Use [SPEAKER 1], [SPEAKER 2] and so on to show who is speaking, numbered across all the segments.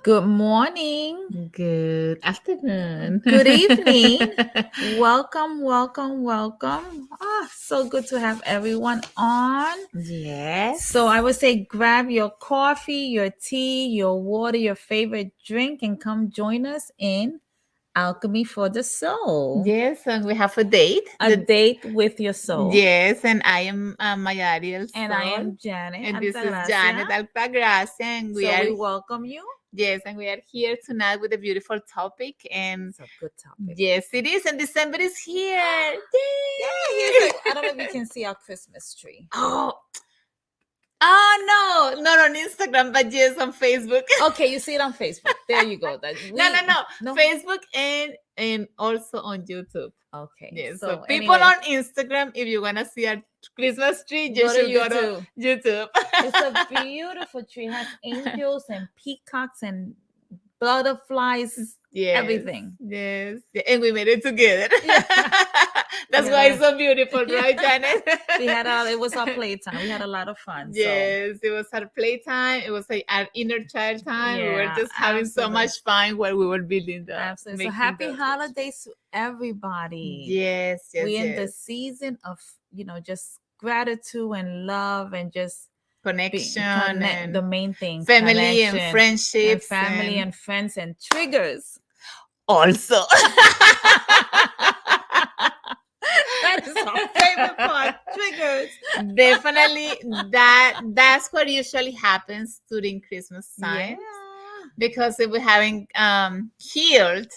[SPEAKER 1] Good morning.
[SPEAKER 2] Good afternoon.
[SPEAKER 1] Good evening. Welcome, welcome, welcome. So good to have everyone on.
[SPEAKER 2] Yes.
[SPEAKER 1] So I would say grab your coffee, your tea, your water, your favorite drink, and come join us in Alchemy for the Soul.
[SPEAKER 2] Yes, and we have a date.
[SPEAKER 1] A date with your soul.
[SPEAKER 2] Yes, and I am Maya Ariel
[SPEAKER 1] And I
[SPEAKER 2] Sol,
[SPEAKER 1] am Janet.
[SPEAKER 2] and this is
[SPEAKER 1] Altagracia.
[SPEAKER 2] Janet Altagracia, and we
[SPEAKER 1] So
[SPEAKER 2] are
[SPEAKER 1] we welcome you.
[SPEAKER 2] yes, and we are here tonight with a beautiful topic. And
[SPEAKER 1] It's a good topic.
[SPEAKER 2] yes, it is, and December is here. Yay!
[SPEAKER 1] Yeah, I don't know if you can see our Christmas tree.
[SPEAKER 2] Oh no, not on Instagram, but yes on Facebook.
[SPEAKER 1] Okay, you see it on Facebook. There you go.
[SPEAKER 2] No. Facebook and also on YouTube.
[SPEAKER 1] Okay.
[SPEAKER 2] Yes. So people
[SPEAKER 1] anyway,
[SPEAKER 2] on Instagram, if you wanna see our Christmas tree, you
[SPEAKER 1] go to
[SPEAKER 2] should go to YouTube.
[SPEAKER 1] It's a beautiful tree. It has angels and peacocks and butterflies.
[SPEAKER 2] Yes,
[SPEAKER 1] everything.
[SPEAKER 2] Yes. And we made it together.
[SPEAKER 1] Yeah.
[SPEAKER 2] That's why it's so beautiful, right, Janet?
[SPEAKER 1] It was our playtime. We had a lot of fun.
[SPEAKER 2] Yes, it was our playtime. It was like our inner child time. We were just having so much fun while we were building the.
[SPEAKER 1] Absolutely. So happy holidays to everybody.
[SPEAKER 2] Yes.
[SPEAKER 1] We're in the season of, just gratitude and love and just
[SPEAKER 2] connection and
[SPEAKER 1] the main thing.
[SPEAKER 2] Family and friendships.
[SPEAKER 1] Family and friends and triggers.
[SPEAKER 2] Also.
[SPEAKER 1] That is our favorite part. Triggers.
[SPEAKER 2] Definitely that's what usually happens during Christmas time.
[SPEAKER 1] Yeah.
[SPEAKER 2] Because if we're having healed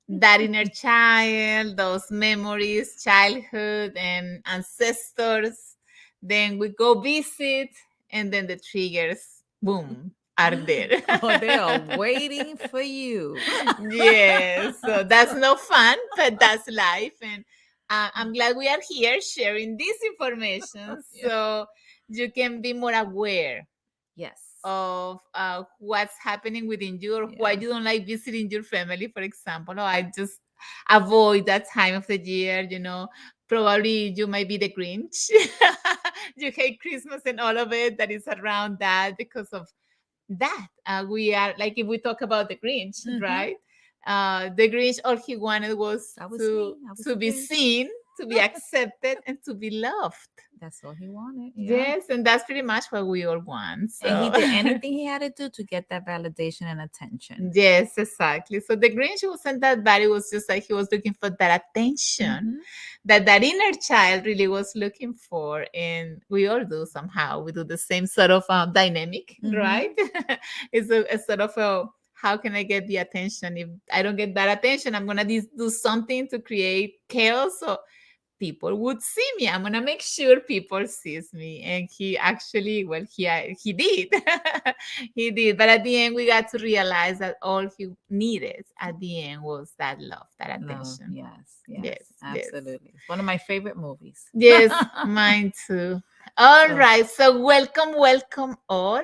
[SPEAKER 2] that inner child, those memories, childhood and ancestors, then we go visit and then the triggers, boom, are there.
[SPEAKER 1] They are waiting for you.
[SPEAKER 2] Yes, so that's no fun, but that's life. And I'm glad we are here sharing this information so you can be more aware.
[SPEAKER 1] Yes.
[SPEAKER 2] Of what's happening within you or why you don't like visiting your family, for example. Or I just avoid that time of the year, probably you might be the Grinch. You hate Christmas and all of it that is around that because of that. We are like, if we talk about the Grinch, right? The Grinch, all he wanted was to be seen, to be accepted, and to be loved.
[SPEAKER 1] That's all he wanted.
[SPEAKER 2] Yes, and that's pretty much what we all want. So.
[SPEAKER 1] And he did anything he had to do to get that validation and attention.
[SPEAKER 2] Yes, exactly. So the Grinch wasn't that bad. It was just like he was looking for that attention that inner child really was looking for. And we all do somehow. We do the same sort of dynamic, right? It's a sort of a, how can I get the attention? If I don't get that attention, I'm going to do something to create chaos. So people would see me. I'm gonna make sure people sees me. And he actually, well, he did. He did. But at the end, we got to realize that all he needed at the end was that love, that attention.
[SPEAKER 1] Yes, absolutely. It's one of my favorite movies.
[SPEAKER 2] Yes, mine too. All right. So welcome all.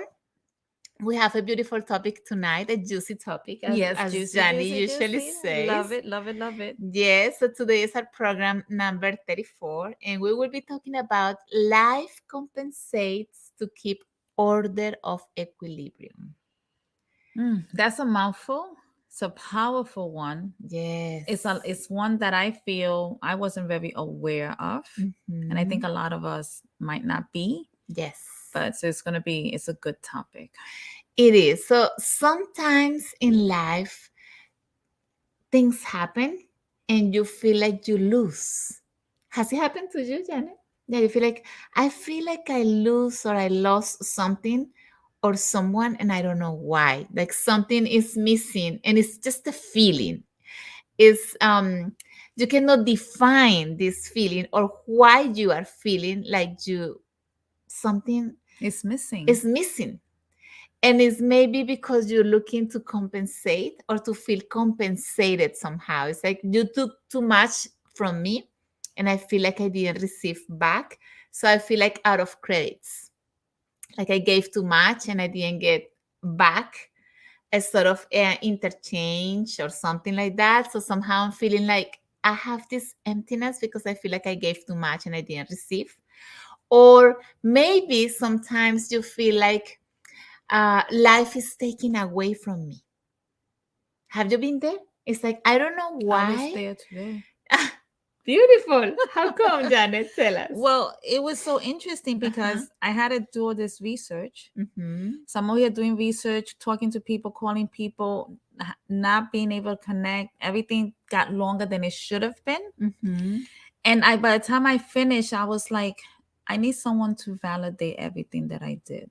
[SPEAKER 2] We have a beautiful topic tonight, a juicy topic, as
[SPEAKER 1] juicy,
[SPEAKER 2] Johnny
[SPEAKER 1] juicy,
[SPEAKER 2] usually
[SPEAKER 1] juicy.
[SPEAKER 2] says.
[SPEAKER 1] Love it, love it, love it.
[SPEAKER 2] Yes, so today is our program number 34, and we will be talking about life compensates to keep order of equilibrium.
[SPEAKER 1] That's a mouthful. It's a powerful one.
[SPEAKER 2] Yes.
[SPEAKER 1] It's one that I feel I wasn't very aware of. And I think a lot of us might not be.
[SPEAKER 2] Yes.
[SPEAKER 1] But so it's a good topic.
[SPEAKER 2] It is. So sometimes in life, things happen and you feel like you lose. Has it happened to you, Janet? That you feel like, I feel like I lose or I lost something or someone and I don't know why. Like something is missing and it's just a feeling. It's you cannot define this feeling or why you are feeling like something
[SPEAKER 1] is missing.
[SPEAKER 2] And it's maybe because you're looking to compensate or to feel compensated somehow. It's like you took too much from me and I feel like I didn't receive back. So I feel like out of credits. Like I gave too much and I didn't get back a sort of interchange or something like that. So somehow I'm feeling like I have this emptiness because I feel like I gave too much and I didn't receive. Or maybe sometimes you feel like life is taken away from me. Have you been there? It's like, I don't know
[SPEAKER 1] I was
[SPEAKER 2] why.
[SPEAKER 1] there today.
[SPEAKER 2] Beautiful. How come, Janet? Tell us.
[SPEAKER 1] Well, it was so interesting
[SPEAKER 2] Uh-huh.
[SPEAKER 1] because I had to do all this research.
[SPEAKER 2] Mm-hmm.
[SPEAKER 1] So I'm over here doing research, talking to people, calling people, not being able to connect. Everything got longer than it should have been.
[SPEAKER 2] Mm-hmm.
[SPEAKER 1] And I, by the time I finished, I was like, I need someone to validate everything that I did.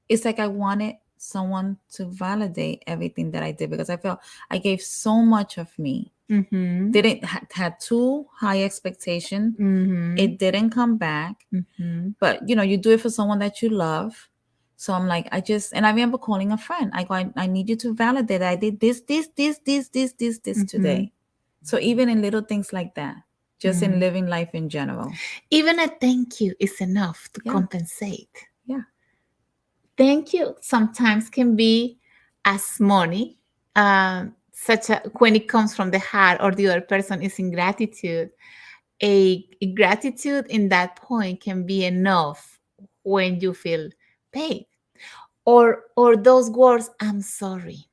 [SPEAKER 1] It's like I wanted someone to validate everything that I did because I felt I gave so much of me.
[SPEAKER 2] Mm-hmm.
[SPEAKER 1] Didn't had too high expectation.
[SPEAKER 2] Mm-hmm.
[SPEAKER 1] It didn't come back.
[SPEAKER 2] Mm-hmm.
[SPEAKER 1] But you do it for someone that you love. So I'm like, and I remember calling a friend. I go, I need you to validate that I did this
[SPEAKER 2] Mm-hmm.
[SPEAKER 1] today. So even in little things like that, just in
[SPEAKER 2] Mm.
[SPEAKER 1] living life in general.
[SPEAKER 2] Even a thank you is enough to
[SPEAKER 1] Yeah.
[SPEAKER 2] compensate.
[SPEAKER 1] Yeah.
[SPEAKER 2] Thank you sometimes can be as money, such a when it comes from the heart or the other person is in gratitude. A gratitude in that point can be enough when you feel paid. Or those words, I'm sorry.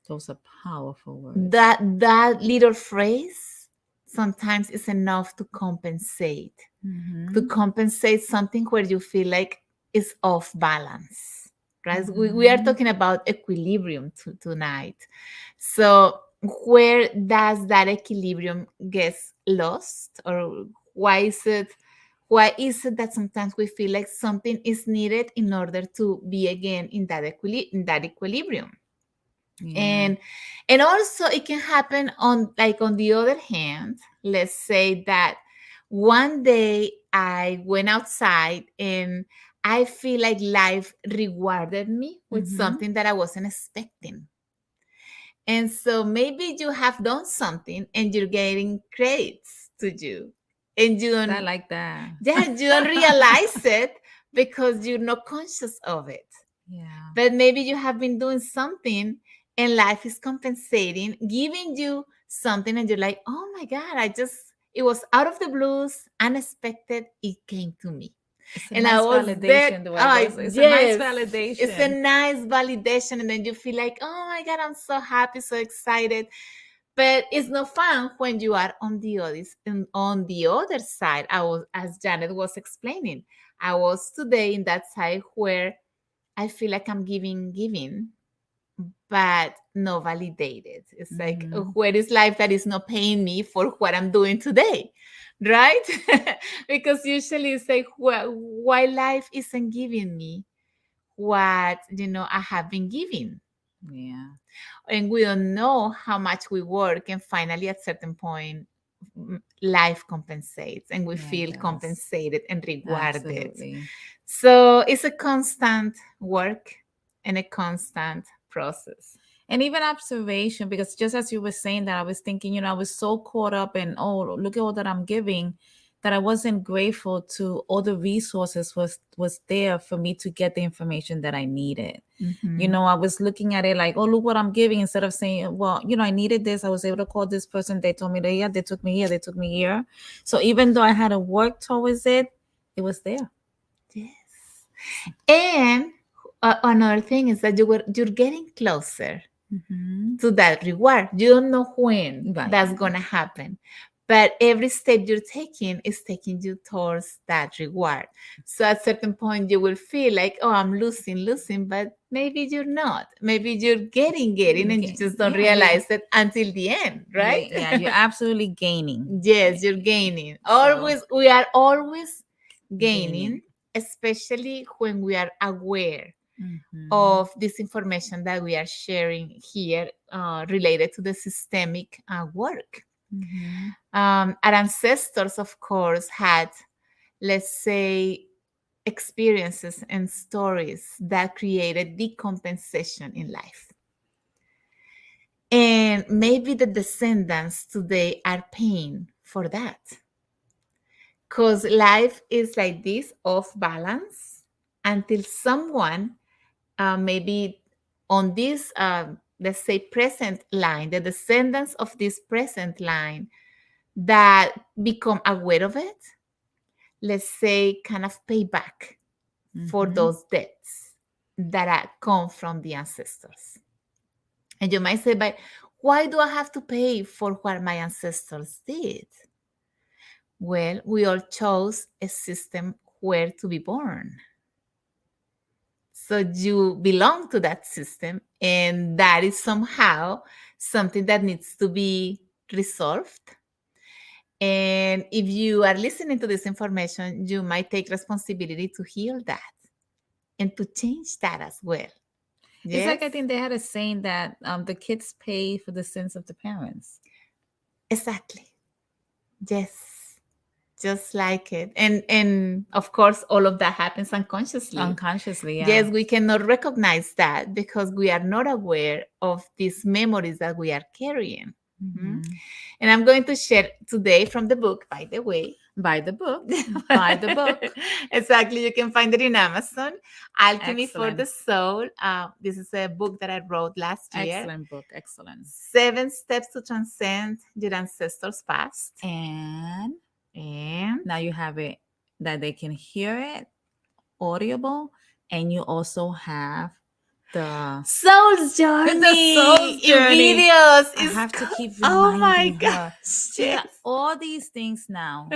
[SPEAKER 1] Those are powerful words.
[SPEAKER 2] That little phrase sometimes is enough to compensate. To
[SPEAKER 1] Mm-hmm.
[SPEAKER 2] compensate something where you feel like it's off balance, right? We are
[SPEAKER 1] Mm-hmm.
[SPEAKER 2] talking about equilibrium tonight. So where does that equilibrium gets lost, or why is it why is it that sometimes we feel like something is needed in order to be again in that equilibrium?
[SPEAKER 1] Yeah.
[SPEAKER 2] And also it can happen on, like, on the other hand, let's say that one day I went outside and I feel like life rewarded me with
[SPEAKER 1] Mm-hmm.
[SPEAKER 2] something that I wasn't expecting. And so maybe you have done something and you're getting credits to you, and you
[SPEAKER 1] I
[SPEAKER 2] don't,
[SPEAKER 1] like that.
[SPEAKER 2] yeah, you don't realize it because you're not conscious of it.
[SPEAKER 1] Yeah.
[SPEAKER 2] But maybe you have been doing something and life is compensating, giving you something, and you're like, oh my God, it was out of the blues, unexpected, it came to me.
[SPEAKER 1] It's a
[SPEAKER 2] And I
[SPEAKER 1] nice
[SPEAKER 2] was there.
[SPEAKER 1] validation, the way it
[SPEAKER 2] Oh,
[SPEAKER 1] goes. It's a nice
[SPEAKER 2] yes. It's a
[SPEAKER 1] validation.
[SPEAKER 2] nice validation. And then you feel like, oh my God, I'm so happy, so excited. But it's not fun when you are on the other side. I was, as Janet was explaining, I was today in that side where I feel like I'm giving, but not validated. It's like,
[SPEAKER 1] Mm-hmm.
[SPEAKER 2] where is life that is not paying me for what I'm doing today? Right? Because usually it's like, well, why life isn't giving me what, I have been giving.
[SPEAKER 1] Yeah.
[SPEAKER 2] And we don't know how much we work. And finally, at certain point, life compensates and we
[SPEAKER 1] Yeah, it
[SPEAKER 2] feel
[SPEAKER 1] does.
[SPEAKER 2] compensated and rewarded.
[SPEAKER 1] Absolutely.
[SPEAKER 2] So it's a constant work and a constant process.
[SPEAKER 1] And even observation, because just as you were saying that, I was thinking, I was so caught up in, oh, look at all that I'm giving, that I wasn't grateful to all the resources was there for me to get the information that I needed.
[SPEAKER 2] Mm-hmm.
[SPEAKER 1] I was looking at it like, oh, look what I'm giving, instead of saying, well, I needed this. I was able to call this person. They told me that, yeah, they took me here, they took me here. So even though I had to work towards it, it was there.
[SPEAKER 2] Yes. And another thing is that you're getting closer
[SPEAKER 1] Mm-hmm.
[SPEAKER 2] to that reward. You don't know when
[SPEAKER 1] Right.
[SPEAKER 2] that's gonna happen, but every step you're taking is taking you towards that reward. So at certain point you will feel like, oh, I'm losing, but maybe you're not. Maybe you're getting, and you just don't
[SPEAKER 1] Yeah, you
[SPEAKER 2] realize it until the end, right?
[SPEAKER 1] yeah, you're absolutely gaining.
[SPEAKER 2] Yes, you're gaining.
[SPEAKER 1] So
[SPEAKER 2] We are always
[SPEAKER 1] gaining.
[SPEAKER 2] gaining, especially when we are aware
[SPEAKER 1] Mm-hmm.
[SPEAKER 2] of this information that we are sharing here, related to the systemic work.
[SPEAKER 1] Mm-hmm.
[SPEAKER 2] Our ancestors, of course, had, let's say, experiences and stories that created decompensation in life. And maybe the descendants today are paying for that. Because life is like this, off balance, until someone, maybe on this, let's say, present line, the descendants of this present line that become aware of it, let's say, kind of pay back for
[SPEAKER 1] Mm-hmm.
[SPEAKER 2] those debts. that come from the ancestors. And you might say, but why do I have to pay for what my ancestors did? Well, we all chose a system where to be born. So you belong to that system, and that is somehow something that needs to be resolved. And if you are listening to this information, you might take responsibility to heal that and to change that as well.
[SPEAKER 1] It's like
[SPEAKER 2] Yes,
[SPEAKER 1] I think they had a saying that the kids pay for the sins of the parents.
[SPEAKER 2] exactly. Yes, just like it. And of course, all of that happens unconsciously.
[SPEAKER 1] Unconsciously, yeah.
[SPEAKER 2] Yes, we cannot recognize that because we are not aware of these memories that we are carrying. Mhm.
[SPEAKER 1] Hmm.
[SPEAKER 2] And I'm going to share today from the book, by the way.
[SPEAKER 1] Buy the book. Buy the book.
[SPEAKER 2] Exactly. You can find it in Amazon. Alchemy for the
[SPEAKER 1] Excellent.
[SPEAKER 2] Soul. This is a book that I wrote last year.
[SPEAKER 1] Excellent book. Excellent.
[SPEAKER 2] 7 steps to transcend your ancestors' past.
[SPEAKER 1] And
[SPEAKER 2] And
[SPEAKER 1] now you have it that they can hear it audible, and you also have the
[SPEAKER 2] Soul's Journey
[SPEAKER 1] Soul's
[SPEAKER 2] in
[SPEAKER 1] Journey.
[SPEAKER 2] videos.
[SPEAKER 1] I have to keep
[SPEAKER 2] Oh my
[SPEAKER 1] reminding her.
[SPEAKER 2] gosh.
[SPEAKER 1] She got
[SPEAKER 2] Yes.
[SPEAKER 1] all these things now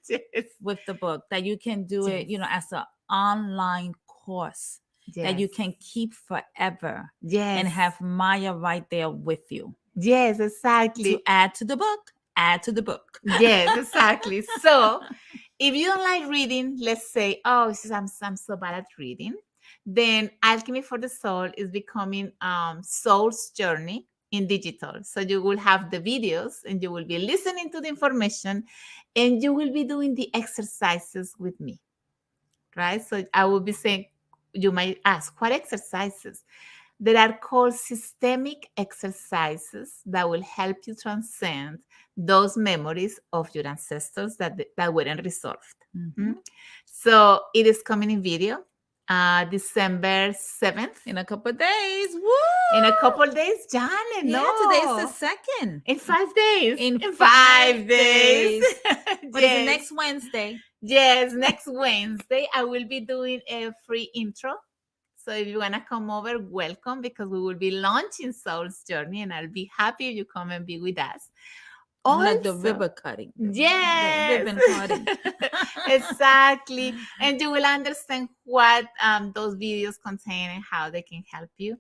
[SPEAKER 2] Yes.
[SPEAKER 1] with the book that you can do it,
[SPEAKER 2] Yes.
[SPEAKER 1] as an online course that you
[SPEAKER 2] Yes.
[SPEAKER 1] can keep forever
[SPEAKER 2] Yes.
[SPEAKER 1] and have Maya right there with you
[SPEAKER 2] Yes,
[SPEAKER 1] to
[SPEAKER 2] exactly.
[SPEAKER 1] add to the book. Add to the book.
[SPEAKER 2] Yes, exactly. So if you don't like reading, let's say, oh, I'm so bad at reading, then Alchemy for the Soul is becoming Soul's Journey in digital. So you will have the videos and you will be listening to the information and you will be doing the exercises with me, right? So I will be saying, you might ask, what exercises? There are called systemic exercises that will help you transcend those memories of your ancestors that weren't resolved.
[SPEAKER 1] Mhm.
[SPEAKER 2] So it is coming in video, December 7th.
[SPEAKER 1] In a couple of days. Woo!
[SPEAKER 2] In a couple days, Janet,
[SPEAKER 1] Yeah, today's the
[SPEAKER 2] no.
[SPEAKER 1] second.
[SPEAKER 2] In 5 days.
[SPEAKER 1] In
[SPEAKER 2] 5 days.
[SPEAKER 1] days. But it's
[SPEAKER 2] Yes.
[SPEAKER 1] next Wednesday.
[SPEAKER 2] Yes, next Wednesday, I will be doing a free intro. So if you want to come over, welcome because we will be launching Soul's Journey and I'll be happy if you come and be with us.
[SPEAKER 1] Like the
[SPEAKER 2] Also,
[SPEAKER 1] ribbon cutting. The
[SPEAKER 2] yes,
[SPEAKER 1] ribbon cutting.
[SPEAKER 2] exactly. And you will understand what those videos contain and how they can help you.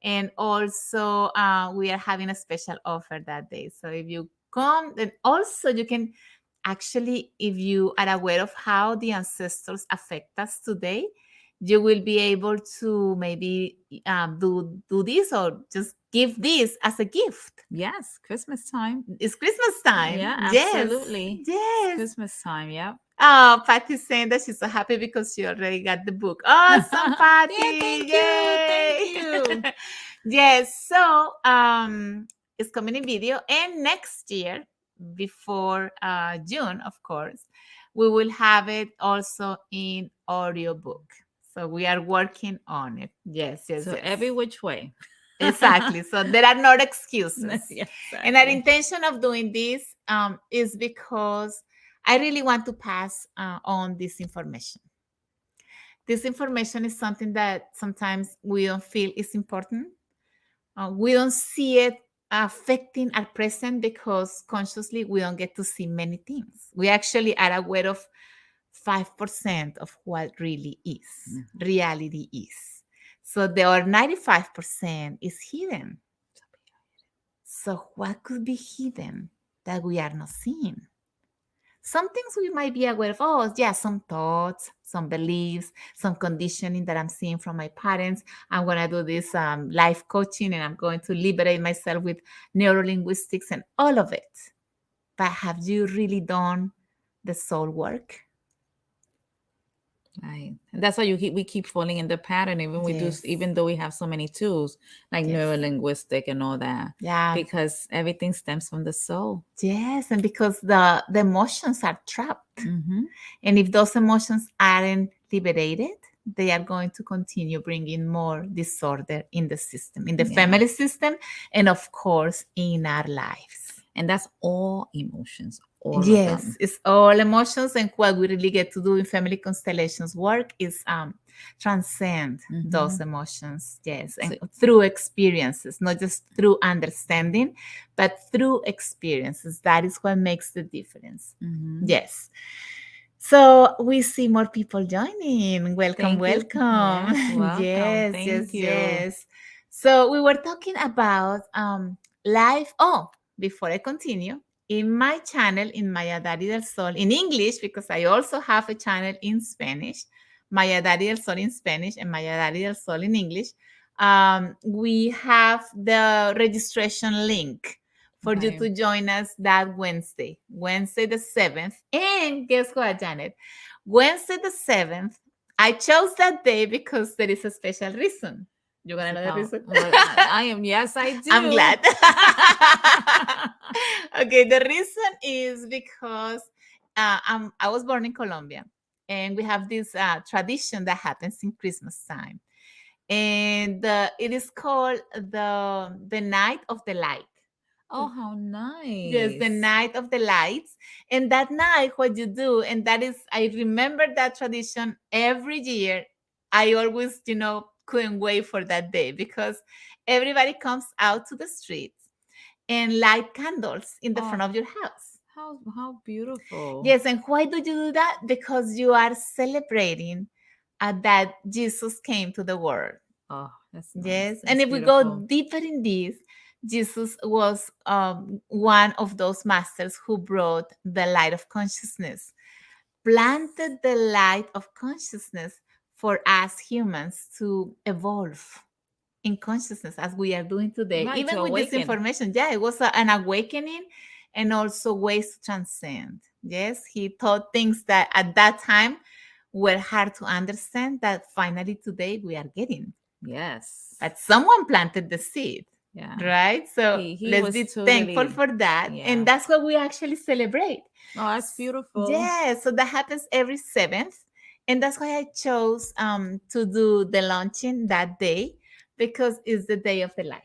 [SPEAKER 2] And also, we are having a special offer that day. So if you come, then also you can actually, if you are aware of how the ancestors affect us today, you will be able to maybe do this or just give this as a gift.
[SPEAKER 1] Yes, Christmas time.
[SPEAKER 2] It's Christmas time.
[SPEAKER 1] Yeah,
[SPEAKER 2] Yes.
[SPEAKER 1] absolutely. It's
[SPEAKER 2] Yes.
[SPEAKER 1] Christmas time. Yeah.
[SPEAKER 2] Oh, Patty's saying that she's so happy because she already got the book. Awesome, Patty.
[SPEAKER 1] Yeah, thank
[SPEAKER 2] Yay.
[SPEAKER 1] you. Thank you.
[SPEAKER 2] Yes. So it's coming in video. And next year, before June, of course, we will have it also in audiobook. So we are working on it. Yes, yes,
[SPEAKER 1] So
[SPEAKER 2] yes.
[SPEAKER 1] every which way.
[SPEAKER 2] Exactly. So there are no excuses.
[SPEAKER 1] Yes,
[SPEAKER 2] And our
[SPEAKER 1] exactly.
[SPEAKER 2] intention of doing this is because I really want to pass on this information. This information is something that sometimes we don't feel is important. We don't see it affecting our present because consciously we don't get to see many things. We actually are aware of 5% of what really is, reality is. So the other 95% is hidden. So what could be hidden that we are not seeing? Some things we might be aware of, oh, yeah, some thoughts, some beliefs, some conditioning that I'm seeing from my parents. I'm going to do this life coaching and I'm going to liberate myself with neurolinguistics and all of it. But have you really done the soul work?
[SPEAKER 1] Right. And that's why we keep falling in the pattern,
[SPEAKER 2] Yes.
[SPEAKER 1] even though we have so many tools like
[SPEAKER 2] Yes.
[SPEAKER 1] neurolinguistic and all that.
[SPEAKER 2] Yeah.
[SPEAKER 1] Because everything stems from the soul.
[SPEAKER 2] Yes. And because the emotions are trapped.
[SPEAKER 1] Mm-hmm.
[SPEAKER 2] And if those emotions aren't liberated, they are going to continue bringing more disorder in the system, in the family system, and of course, in our lives.
[SPEAKER 1] And that's all emotions, all
[SPEAKER 2] Yes,
[SPEAKER 1] of them.
[SPEAKER 2] it's all emotions. And what we really get to do in family constellations work is transcend those
[SPEAKER 1] Mm-hmm.
[SPEAKER 2] emotions. Yes, and
[SPEAKER 1] So,
[SPEAKER 2] through experiences, not just through understanding, but through experiences. That is what makes the difference.
[SPEAKER 1] mm-hmm.
[SPEAKER 2] Yes. So we see more people joining. Welcome,
[SPEAKER 1] Thank you.
[SPEAKER 2] welcome.
[SPEAKER 1] Yes, welcome.
[SPEAKER 2] Yes, yes,
[SPEAKER 1] Thank you.
[SPEAKER 2] yes. So we were talking about life. Oh, before I continue, in my channel, in Maya Daddy del Sol, in English, because I also have a channel in Spanish, Maya Daddy del Sol in Spanish and Maya Daddy del Sol in English. We have the registration link for you
[SPEAKER 1] Okay.
[SPEAKER 2] to join us that Wednesday, Wednesday the 7th. And guess what, Janet? Wednesday the 7th, I chose that day because there is a special reason. You want to know the
[SPEAKER 1] Oh,
[SPEAKER 2] reason?
[SPEAKER 1] well, I am. Yes, I
[SPEAKER 2] I'm
[SPEAKER 1] do.
[SPEAKER 2] glad. Okay, the reason is because I was born in Colombia, and we have this tradition that happens in Christmas time, and it is called the Night of the Light.
[SPEAKER 1] Oh, how
[SPEAKER 2] Yes, the
[SPEAKER 1] nice.
[SPEAKER 2] night of the lights. And that night, what you do, and that is, I remember that tradition every year. I always, couldn't wait for that day because everybody comes out to the streets and light candles in the front
[SPEAKER 1] Oh,
[SPEAKER 2] of your house.
[SPEAKER 1] how beautiful.
[SPEAKER 2] Yes, and why do you do that? Because you are celebrating that Jesus came to the world.
[SPEAKER 1] Oh, that's nice.
[SPEAKER 2] Yes, and
[SPEAKER 1] That's
[SPEAKER 2] if we go
[SPEAKER 1] beautiful.
[SPEAKER 2] deeper in this, Jesus was one of those masters who brought the light of consciousness, planted the light of consciousness for us humans to evolve in consciousness as we are doing today.
[SPEAKER 1] Right, to
[SPEAKER 2] Even with this
[SPEAKER 1] awaken.
[SPEAKER 2] information, yeah, it was an awakening and also ways to transcend. Yes, he taught things that at that time were hard to understand that finally today we are getting,
[SPEAKER 1] Yes.
[SPEAKER 2] but someone planted the seed,
[SPEAKER 1] Yeah.
[SPEAKER 2] right? So
[SPEAKER 1] He
[SPEAKER 2] let's
[SPEAKER 1] was
[SPEAKER 2] be thankful
[SPEAKER 1] totally.
[SPEAKER 2] for that, and
[SPEAKER 1] Yeah.
[SPEAKER 2] that's what we actually celebrate.
[SPEAKER 1] Oh, that's beautiful.
[SPEAKER 2] Yeah, so that happens every 7th, and that's why I chose to do the launching that day, because it's the day of the light.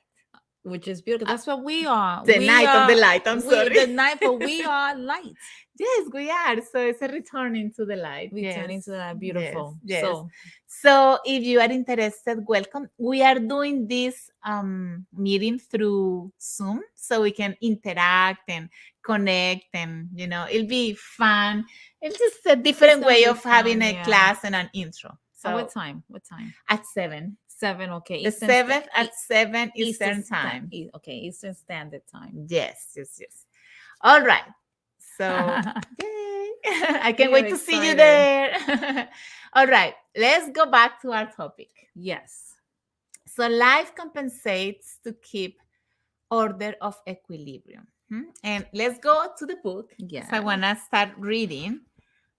[SPEAKER 1] Which is beautiful.
[SPEAKER 2] uh,
[SPEAKER 1] That's what we are.
[SPEAKER 2] the
[SPEAKER 1] We
[SPEAKER 2] night of the
[SPEAKER 1] are
[SPEAKER 2] light, I'm
[SPEAKER 1] we
[SPEAKER 2] sorry.
[SPEAKER 1] the night, but we are light.
[SPEAKER 2] Yes, we are. So it's a returning to the light. Yes,
[SPEAKER 1] Returning to that
[SPEAKER 2] yes,
[SPEAKER 1] beautiful.
[SPEAKER 2] yes.
[SPEAKER 1] So
[SPEAKER 2] So if you are interested, welcome. We are doing this meeting through Zoom, so we can interact and connect, and it'll be fun. It's just a
[SPEAKER 1] it's
[SPEAKER 2] different
[SPEAKER 1] gonna
[SPEAKER 2] way
[SPEAKER 1] be
[SPEAKER 2] of having
[SPEAKER 1] fun,
[SPEAKER 2] a
[SPEAKER 1] yeah.
[SPEAKER 2] class and an intro.
[SPEAKER 1] At what
[SPEAKER 2] So
[SPEAKER 1] time? What time?
[SPEAKER 2] at 7,
[SPEAKER 1] 7. Okay,
[SPEAKER 2] the 7th at 7 Eastern time.
[SPEAKER 1] Okay, Eastern Standard Time.
[SPEAKER 2] Yes, yes, yes. All right. So, yay. I can't
[SPEAKER 1] We are
[SPEAKER 2] wait to see you
[SPEAKER 1] excited.
[SPEAKER 2] there. All right. Let's go back to our topic.
[SPEAKER 1] Yes.
[SPEAKER 2] So, life compensates to keep order of equilibrium. And let's go to the book because I
[SPEAKER 1] Yes.
[SPEAKER 2] want to start reading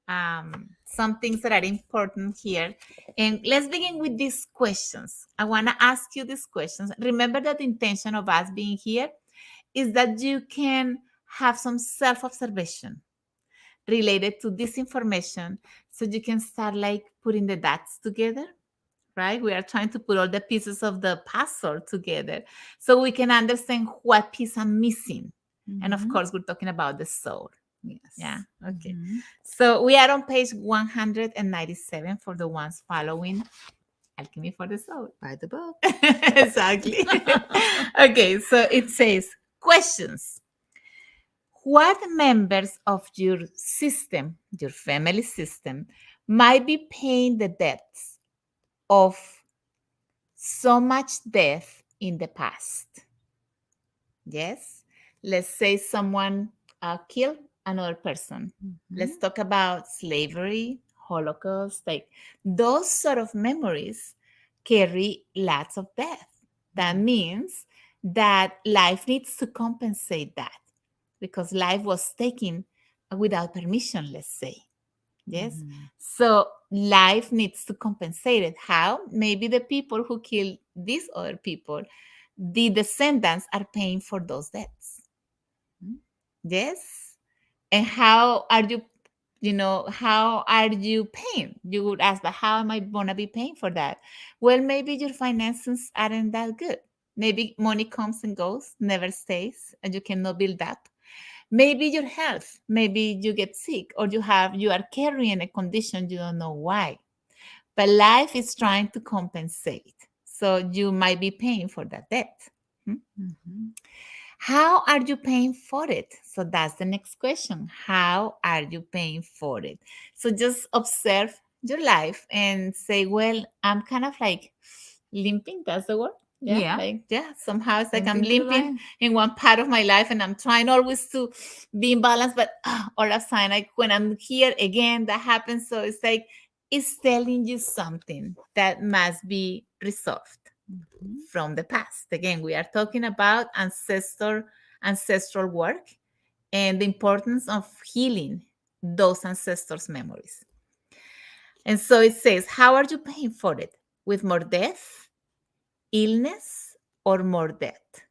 [SPEAKER 2] some things that are important here. And let's begin with these questions. I want to ask you these questions. Remember that the intention of us being here is that you can have some self observation related to this information, so you can start like putting the dots together, right? We are trying to put all the pieces of the puzzle together so we can understand what piece I'm missing. And of
[SPEAKER 1] Mm-hmm.
[SPEAKER 2] course, we're talking about the soul. Yeah.
[SPEAKER 1] Yes.
[SPEAKER 2] Okay.
[SPEAKER 1] Mm-hmm.
[SPEAKER 2] So we are on page 197 for the ones following Alchemy for the Soul.
[SPEAKER 1] By the book.
[SPEAKER 2] Exactly. Okay. So it says questions. What members of your system, your family system, might be paying the debts of so much death in the past? Yes. Let's say someone killed another person.
[SPEAKER 1] Mm-hmm.
[SPEAKER 2] Let's talk about slavery, Holocaust, like those sort of memories carry lots of death. That means that life needs to compensate that because life was taken without permission, let's say. Yes.
[SPEAKER 1] Mm-hmm.
[SPEAKER 2] So life needs to compensate it. How? Maybe the people who killed these other people, the descendants are paying for those debts. Yes. And how are you, how are you paying? You would ask, but how am I going to be paying for that? Well, maybe your finances aren't that good. Maybe money comes and goes, never stays, and you cannot build up. Maybe your health, maybe you get sick or you are carrying a condition you don't know why. but life is trying to compensate. So you might be paying for that debt. Hmm?
[SPEAKER 1] Mm-hmm.
[SPEAKER 2] How are you paying for it? So that's the next question. How are you paying for it? So just observe your life and say, well, I'm kind of like limping. That's the word. Yeah.
[SPEAKER 1] Yeah.
[SPEAKER 2] Like, yeah, somehow it's like I'm
[SPEAKER 1] Limping through
[SPEAKER 2] limping
[SPEAKER 1] life.
[SPEAKER 2] in one part of my life and I'm trying always to be in balance, but all of a sudden, like when I'm here again, that happens. So it's like, it's telling you something that must be resolved
[SPEAKER 1] Mm-hmm.
[SPEAKER 2] from the past. Again, we are talking about ancestral work and the importance of healing those ancestors' memories. And so it says, how are you paying for it? With more death, illness, or more debt?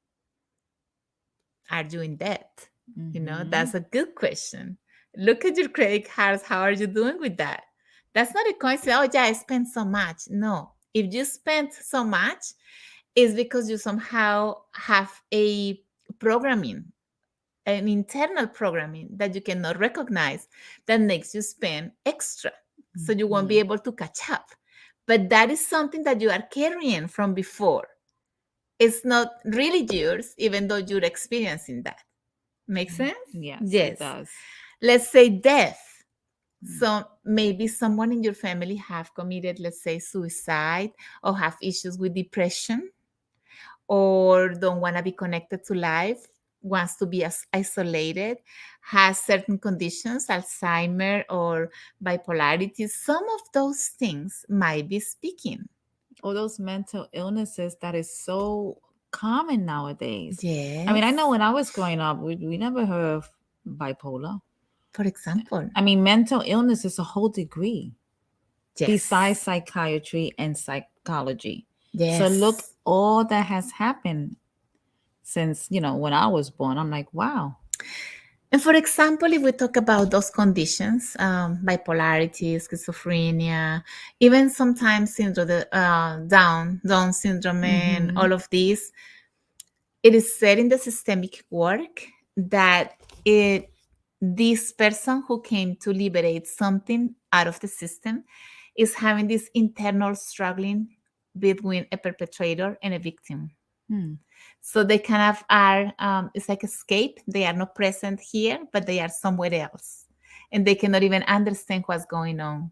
[SPEAKER 2] Are you in debt?
[SPEAKER 1] Mm-hmm.
[SPEAKER 2] That's a good question. Look at your credit cards. How are you doing with that? That's not a coincidence. Oh, yeah, I spent so much. No. If you spent so much, it's because you somehow have a programming, an internal programming that you cannot recognize that makes you spend extra. So you won't be
[SPEAKER 1] Mm-hmm.
[SPEAKER 2] able to catch up. But that is something that you are carrying from before. It's not really yours, even though you're experiencing that. Make sense?
[SPEAKER 1] Yes, it
[SPEAKER 2] Yes.
[SPEAKER 1] does.
[SPEAKER 2] Let's say death.
[SPEAKER 1] Mm.
[SPEAKER 2] So maybe someone in your family have committed, let's say, suicide or have issues with depression or don't want to be connected to life, wants to be as isolated, has certain conditions, Alzheimer or bipolarity. Some of those things might be speaking.
[SPEAKER 1] All those mental illnesses that is so common nowadays. I mean, I know
[SPEAKER 2] Yes.
[SPEAKER 1] when I was growing up, we never heard of bipolar.
[SPEAKER 2] For example,
[SPEAKER 1] I mean, mental illness is a whole degree besides
[SPEAKER 2] yes.
[SPEAKER 1] psychiatry and psychology. So look,
[SPEAKER 2] Yes.
[SPEAKER 1] all that has happened since, when I was born. I'm like, wow.
[SPEAKER 2] And for example, if we talk about those conditions, bipolarity, schizophrenia, even sometimes syndrome, Down syndrome, and
[SPEAKER 1] Mm-hmm.
[SPEAKER 2] all of these, it is said in the systemic work that this person who came to liberate something out of the system is having this internal struggling between a perpetrator and a victim.
[SPEAKER 1] Hmm.
[SPEAKER 2] So they kind of are, it's like escape. They are not present here, but they are somewhere else. And they cannot even understand what's going on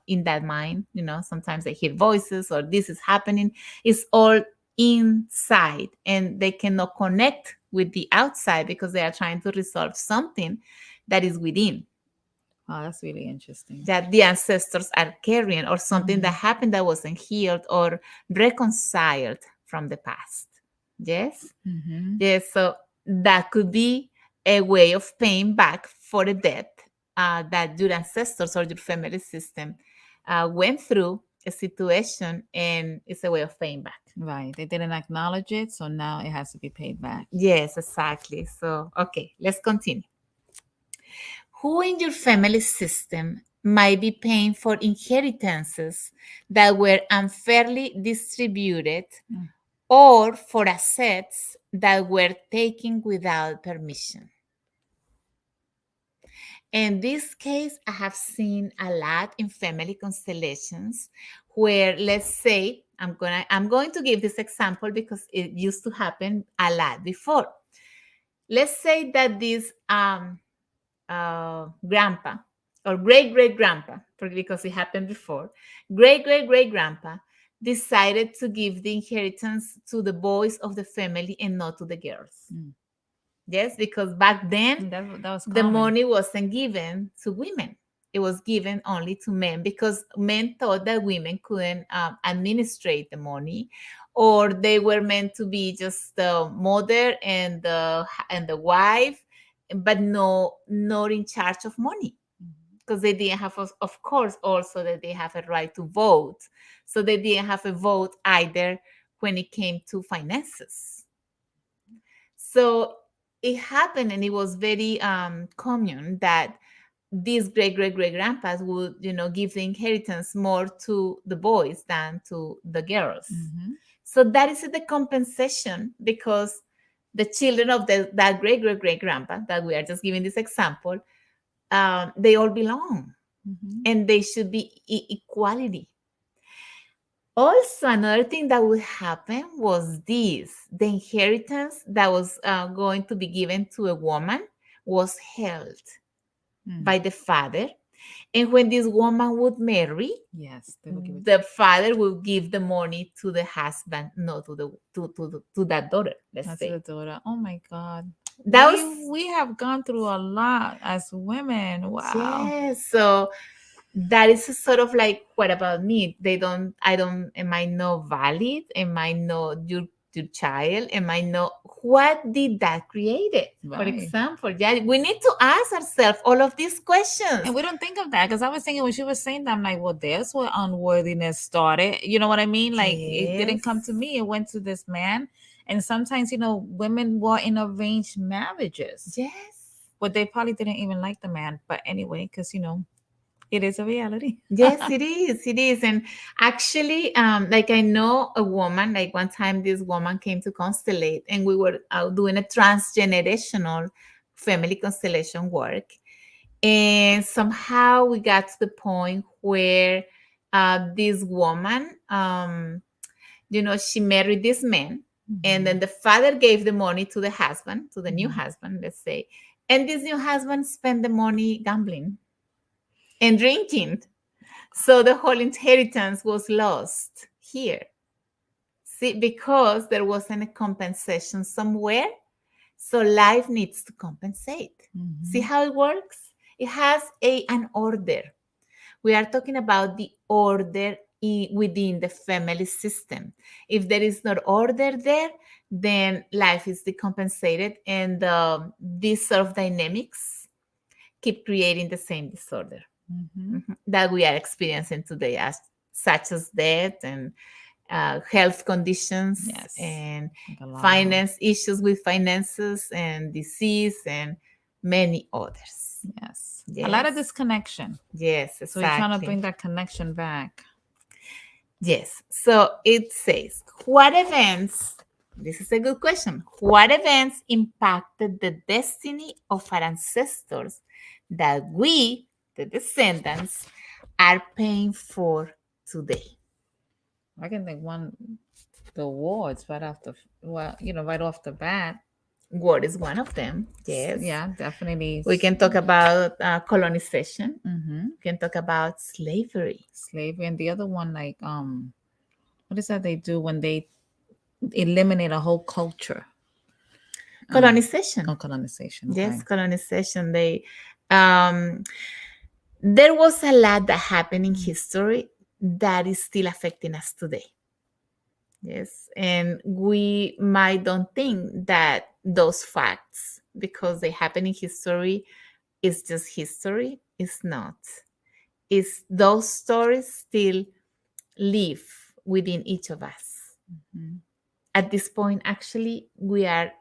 [SPEAKER 2] in that mind. Sometimes they hear voices or this is happening. It's all inside and they cannot connect with the outside because they are trying to resolve something that is within,
[SPEAKER 1] Oh, that's really interesting.
[SPEAKER 2] that the ancestors are carrying, or something that
[SPEAKER 1] Mm-hmm.
[SPEAKER 2] happened that wasn't healed or reconciled from the past. Yes?
[SPEAKER 1] Mm-hmm.
[SPEAKER 2] Yes, so that could be a way of paying back for the debt that your ancestors or your family system went through a situation, and it's a way of paying back.
[SPEAKER 1] Right. They didn't acknowledge it, so now it has to be paid back.
[SPEAKER 2] Yes, exactly. So, okay, let's continue. Who in your family system might be paying for inheritances that were unfairly distributed
[SPEAKER 1] Mm.
[SPEAKER 2] or for assets that were taken without permission? In this case, I have seen a lot in family constellations where, let's say, I'm going to give this example because it used to happen a lot before. Let's say that this grandpa or great great grandpa, because it happened before, great great great grandpa decided to give the inheritance to the boys of the family and not to the girls.
[SPEAKER 1] Mm.
[SPEAKER 2] Yes, because back then
[SPEAKER 1] That was
[SPEAKER 2] the
[SPEAKER 1] common.
[SPEAKER 2] money wasn't given to women. It was given only to men because men thought that women couldn't administrate the money, or they were meant to be just the mother and the wife, but not in charge of money,
[SPEAKER 1] Mhm.
[SPEAKER 2] because they didn't have, of course, also that they have a right to vote. So they didn't have a vote either when it came to finances. So it happened, and it was very common that these great great great grandpas would give the inheritance more to the boys than to the girls.
[SPEAKER 1] Mhm.
[SPEAKER 2] So that is the compensation, because the children of that great great great grandpa that we are just giving this example, they all belong
[SPEAKER 1] Mhm.
[SPEAKER 2] and they should be equality. Also, another thing that would happen was this: the inheritance that was going to be given to a woman was held
[SPEAKER 1] Mm.
[SPEAKER 2] by the father. And when this woman would marry,
[SPEAKER 1] Yes, they will give it
[SPEAKER 2] the father will give the money to the husband, not to that daughter, let's
[SPEAKER 1] to
[SPEAKER 2] say.
[SPEAKER 1] the daughter. Oh my God.
[SPEAKER 2] That was
[SPEAKER 1] We have gone through a lot as women. Wow.
[SPEAKER 2] yes. So that is a sort of like, what about me? They don't, I don't, am I not valid? Am I not your child? Am I not, what did that create it? For
[SPEAKER 1] Right.
[SPEAKER 2] example, yeah, we need to ask ourselves all of these questions.
[SPEAKER 1] And we don't think of that because I was thinking when she was saying that, I'm like, well, there's where unworthiness started. You know what I mean? Like it didn't come to
[SPEAKER 2] Yes.
[SPEAKER 1] me, it went to this man. And sometimes, women were in arranged marriages,
[SPEAKER 2] Yes.
[SPEAKER 1] but they probably didn't even like the man. But anyway, because, it is a reality.
[SPEAKER 2] Yes, it is. It is. And actually, like I know a woman, like one time this woman came to Constellate and we were out doing a transgenerational family constellation work. And somehow we got to the point where this woman, she married this man. And then the father gave the money to the husband, to the new husband, let's say. And this new husband spent the money gambling and drinking. So the whole inheritance was lost here. See, because there wasn't a compensation somewhere. So life needs to compensate. See how it works? It has an order. We are talking about the order within the family system. If there is no order there, then life is decompensated, and these sort of dynamics keep creating the same disorder that we are experiencing today, as such as death and health conditions
[SPEAKER 1] Yes.
[SPEAKER 2] and
[SPEAKER 1] Like a lot of them.
[SPEAKER 2] finance issues with finances and disease and many others.
[SPEAKER 1] Yes. A lot of
[SPEAKER 2] Yes.
[SPEAKER 1] disconnection.
[SPEAKER 2] Yes,
[SPEAKER 1] So we're trying to
[SPEAKER 2] exactly.
[SPEAKER 1] bring that connection back.
[SPEAKER 2] Yes. So it says, what events, this is a good question, what events impacted the destiny of our ancestors that we, the descendants, are paying for today?
[SPEAKER 1] I can think one, the awards right after, well, right off the bat.
[SPEAKER 2] War is one of them. Yes.
[SPEAKER 1] Yeah, definitely.
[SPEAKER 2] We can talk about colonization.
[SPEAKER 1] Mm-hmm.
[SPEAKER 2] We can talk about slavery.
[SPEAKER 1] Slavery, and the other one, like, what is that they do when they eliminate a whole culture?
[SPEAKER 2] Colonization.
[SPEAKER 1] Colonization.
[SPEAKER 2] Yes,
[SPEAKER 1] Okay.
[SPEAKER 2] colonization. Um, there was a lot that happened in history that is still affecting us today. Yes, and we might don't think that those facts, because they happen in history, is just history. It's not. It's those stories still live within each of us.
[SPEAKER 1] Mhm.
[SPEAKER 2] At this point, actually, our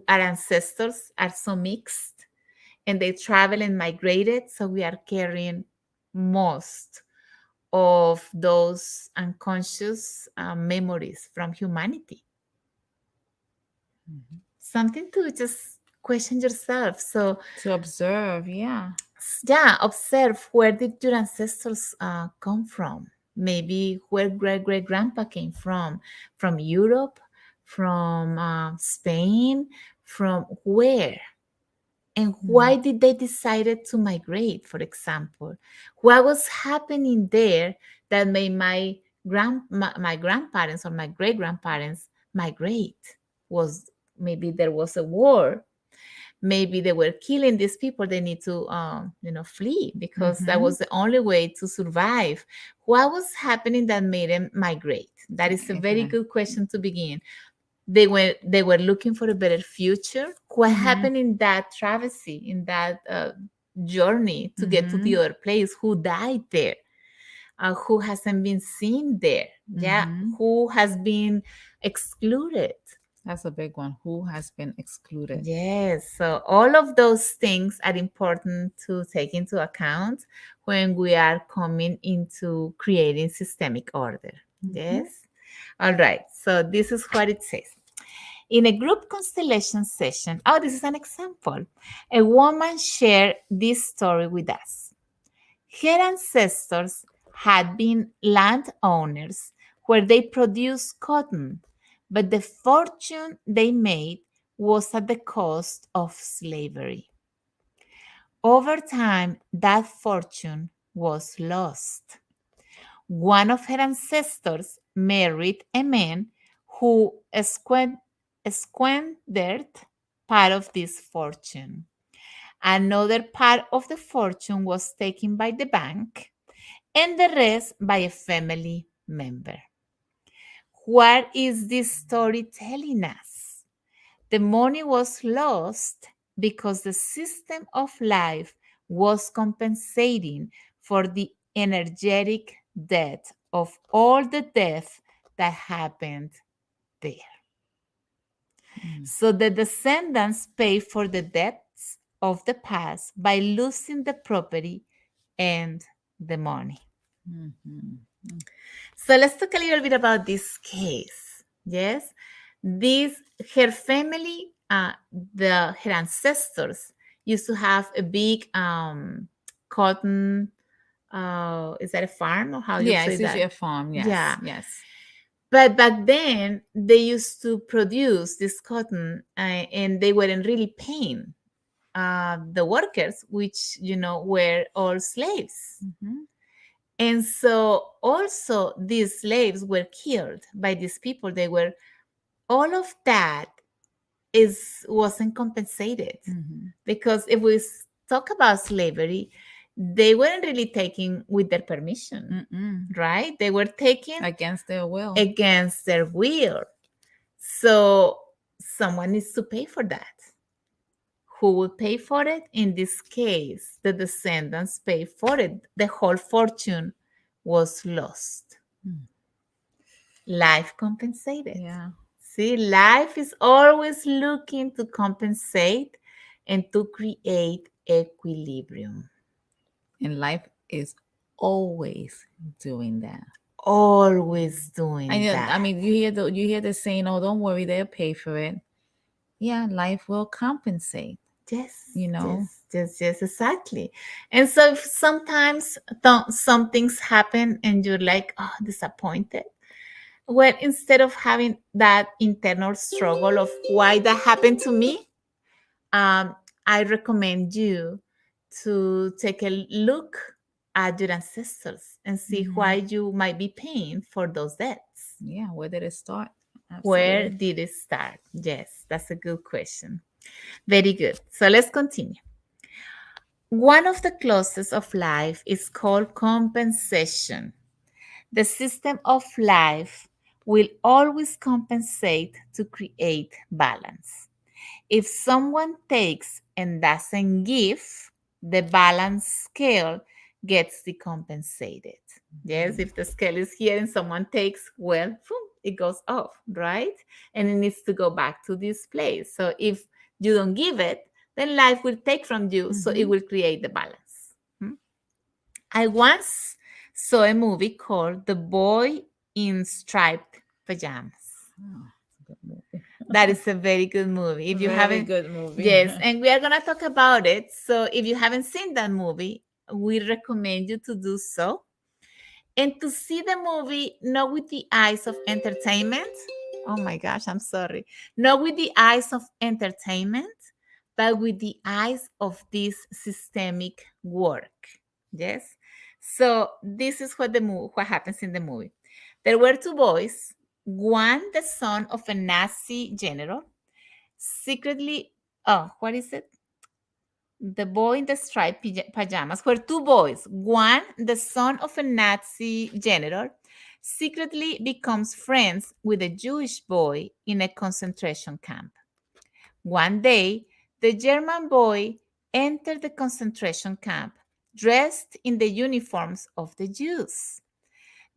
[SPEAKER 2] ancestors are so mixed, and they travel and migrated, so we are carrying most of those unconscious memories from humanity.
[SPEAKER 1] Mhm.
[SPEAKER 2] Something to just question yourself. So
[SPEAKER 1] To observe, yeah.
[SPEAKER 2] yeah, observe, where did your ancestors come from? Maybe where great great grandpa came from Europe, from Spain, from where? And why did they decided to migrate, for example? What was happening there that made my grandparents or my great grandparents migrate? Was maybe there was a war, maybe they were killing these people, they need to flee, because that
[SPEAKER 1] Mm-hmm.
[SPEAKER 2] was the only way to survive. What was happening that made them migrate? That is a very
[SPEAKER 1] Okay.
[SPEAKER 2] good question to begin. They were looking for a better future. What
[SPEAKER 1] Mm-hmm.
[SPEAKER 2] happened in that travesty, in that journey to get to the
[SPEAKER 1] Mm-hmm.
[SPEAKER 2] other place? Who died there? Who hasn't been seen there? Yeah,
[SPEAKER 1] Mm-hmm.
[SPEAKER 2] who has been excluded?
[SPEAKER 1] That's a big one. Who has been excluded?
[SPEAKER 2] Yes, so all of those things are important to take into account when we are coming into creating systemic order.
[SPEAKER 1] Mm-hmm.
[SPEAKER 2] Yes. All right. So this is what it says. In a group constellation session, oh, this is an example. A woman shared this story with us. Her ancestors had been landowners where they produced cotton, but the fortune they made was at the cost of slavery. Over time, that fortune was lost. One of her ancestors married a man who squandered part of this fortune. Another part of the fortune was taken by the bank, and the rest by a family member. What is this story telling us? The money was lost because the system of life was compensating for the energetic death of all the death that happened there.
[SPEAKER 1] Mm.
[SPEAKER 2] So the descendants pay for the debts of the past by losing the property and the money.
[SPEAKER 1] Mhm.
[SPEAKER 2] So let's talk a little bit about this case. Yes, this her family, her ancestors used to have a big cotton. Is that a farm or how you
[SPEAKER 1] Yeah,
[SPEAKER 2] say
[SPEAKER 1] it's usually
[SPEAKER 2] that?
[SPEAKER 1] a farm. Yes,
[SPEAKER 2] Yeah,
[SPEAKER 1] yes.
[SPEAKER 2] but back then they used to produce this cotton, and they weren't really paying the workers, which were all slaves.
[SPEAKER 1] Hmm.
[SPEAKER 2] And so also these slaves were killed by these people. They were all of that is wasn't compensated,
[SPEAKER 1] Hmm.
[SPEAKER 2] because if we talk about slavery, they weren't really taken with their permission,
[SPEAKER 1] Mm-mm.
[SPEAKER 2] right? They were taken
[SPEAKER 1] Against their will.
[SPEAKER 2] against their will. So someone needs to pay for that. Who will pay for it? In this case, the descendants pay for it. The whole fortune was lost.
[SPEAKER 1] Mm.
[SPEAKER 2] Life compensated.
[SPEAKER 1] Yeah.
[SPEAKER 2] See, life is always looking to compensate and to create equilibrium.
[SPEAKER 1] And life is always doing that.
[SPEAKER 2] Always
[SPEAKER 1] I
[SPEAKER 2] doing
[SPEAKER 1] know, I
[SPEAKER 2] that.
[SPEAKER 1] mean, you hear the saying, "Oh, don't worry, they'll pay for it." Yeah, life will compensate.
[SPEAKER 2] Yes,
[SPEAKER 1] You know.
[SPEAKER 2] yes, yes, yes, exactly. And so if sometimes some things happen and you're like, oh, disappointed. Well, instead of having that internal struggle of why that happened to me, um, I recommend you to take a look at your ancestors and see why
[SPEAKER 1] Hmm.
[SPEAKER 2] you might be paying for those debts.
[SPEAKER 1] Yeah, where did it start?
[SPEAKER 2] Where
[SPEAKER 1] Absolutely.
[SPEAKER 2] did it start? Yes, that's a good question. Very good. So let's continue. One of the clauses of life is called compensation. The system of life will always compensate to create balance. If someone takes and doesn't give, the balance scale gets decompensated. Yes, if the scale is here and someone takes, well, boom, it goes off, right? And it needs to go back to this place. So if you don't give it, then life will take from you, so it
[SPEAKER 1] Mm-hmm.
[SPEAKER 2] will create the balance. Hmm? I once saw a movie called The Boy in Striped Pajamas.
[SPEAKER 1] Oh, it's a good movie.
[SPEAKER 2] That is a very good movie. If you
[SPEAKER 1] Very
[SPEAKER 2] haven't,
[SPEAKER 1] good movie.
[SPEAKER 2] yes, and we are going to talk about it. So if you haven't seen that movie, we recommend you to do so and to see the movie not with the eyes of entertainment. Oh my gosh, I'm sorry. Not with the eyes of entertainment, but with the eyes of this systemic work. Yes. So this is what happens in the movie. There were two boys, one the son of a Nazi general, secretly, oh, what is it? The boy in the striped pajamas were two boys. One, the son of a Nazi general, secretly becomes friends with a Jewish boy in a concentration camp. One day, the German boy entered the concentration camp dressed in the uniforms of the Jews.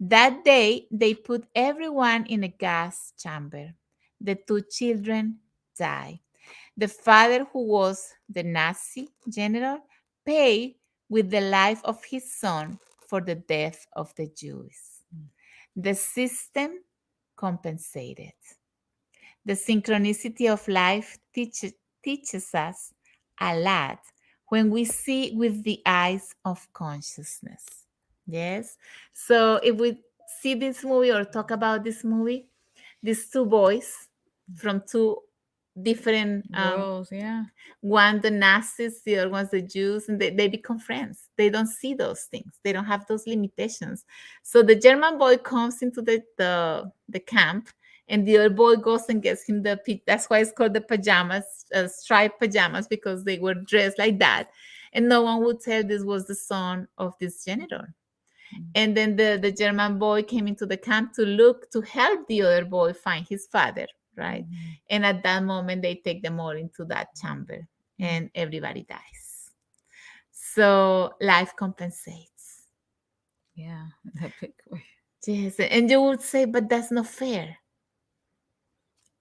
[SPEAKER 2] That day, they put everyone in a gas chamber. The two children died. The father, who was the Nazi general, paid with the life of his son for the death of the Jews. The system compensated. The synchronicity of life teaches us a lot when we see with the eyes of consciousness. Yes. So if we see this movie or talk about this movie, these two boys from two different
[SPEAKER 1] Worlds, yeah.
[SPEAKER 2] one the Nazis, the other one's the Jews, and they become friends. They don't see those things. They don't have those limitations. So the German boy comes into the camp, and the other boy goes and gets him that's why it's called the pajamas, striped pajamas, because they were dressed like that. And no one would tell this was the son of this janitor. And then the German boy came into the camp to look to help the other boy find his father, right? And at that moment, they take them all into that chamber and everybody dies. So life compensates.
[SPEAKER 1] Yeah, in a big way.
[SPEAKER 2] Yes. And you would say, but that's not fair.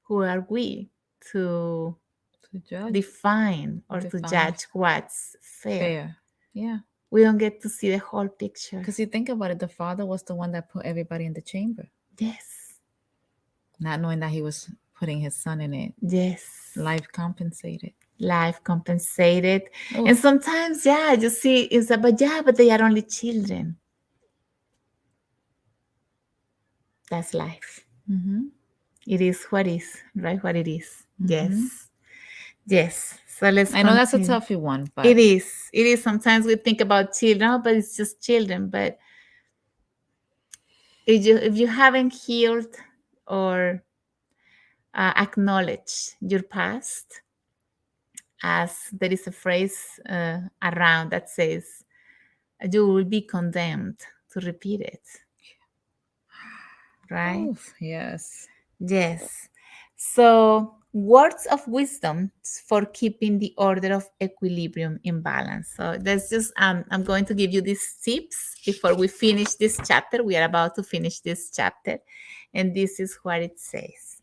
[SPEAKER 2] Who are we to
[SPEAKER 1] To judge.
[SPEAKER 2] define or to
[SPEAKER 1] Define.
[SPEAKER 2] judge what's fair?
[SPEAKER 1] Fair. Yeah.
[SPEAKER 2] We don't get to see the whole picture.
[SPEAKER 1] Because you think about it, the father was the one that put everybody in the chamber,
[SPEAKER 2] Yes.
[SPEAKER 1] not knowing that he was putting his son in it.
[SPEAKER 2] Yes.
[SPEAKER 1] Life compensated.
[SPEAKER 2] Life compensated.
[SPEAKER 1] Oh.
[SPEAKER 2] And sometimes, yeah, you see, it's about, yeah, but they are only children. That's life. It is what is, right? What it is. Yes. Yes. So let's
[SPEAKER 1] I know that's a
[SPEAKER 2] continue.
[SPEAKER 1] toughy one, but
[SPEAKER 2] It is. It is. Sometimes we think about children, oh, but it's just children. But if you haven't healed or acknowledged your past, as there is a phrase around that says, you will be condemned to repeat it. Right?
[SPEAKER 1] oof, yes.
[SPEAKER 2] Yes. So, words of wisdom for keeping the order of equilibrium in balance. So, that's just, I'm going to give you these tips before we finish this chapter. We are about to finish this chapter, and this is what it says.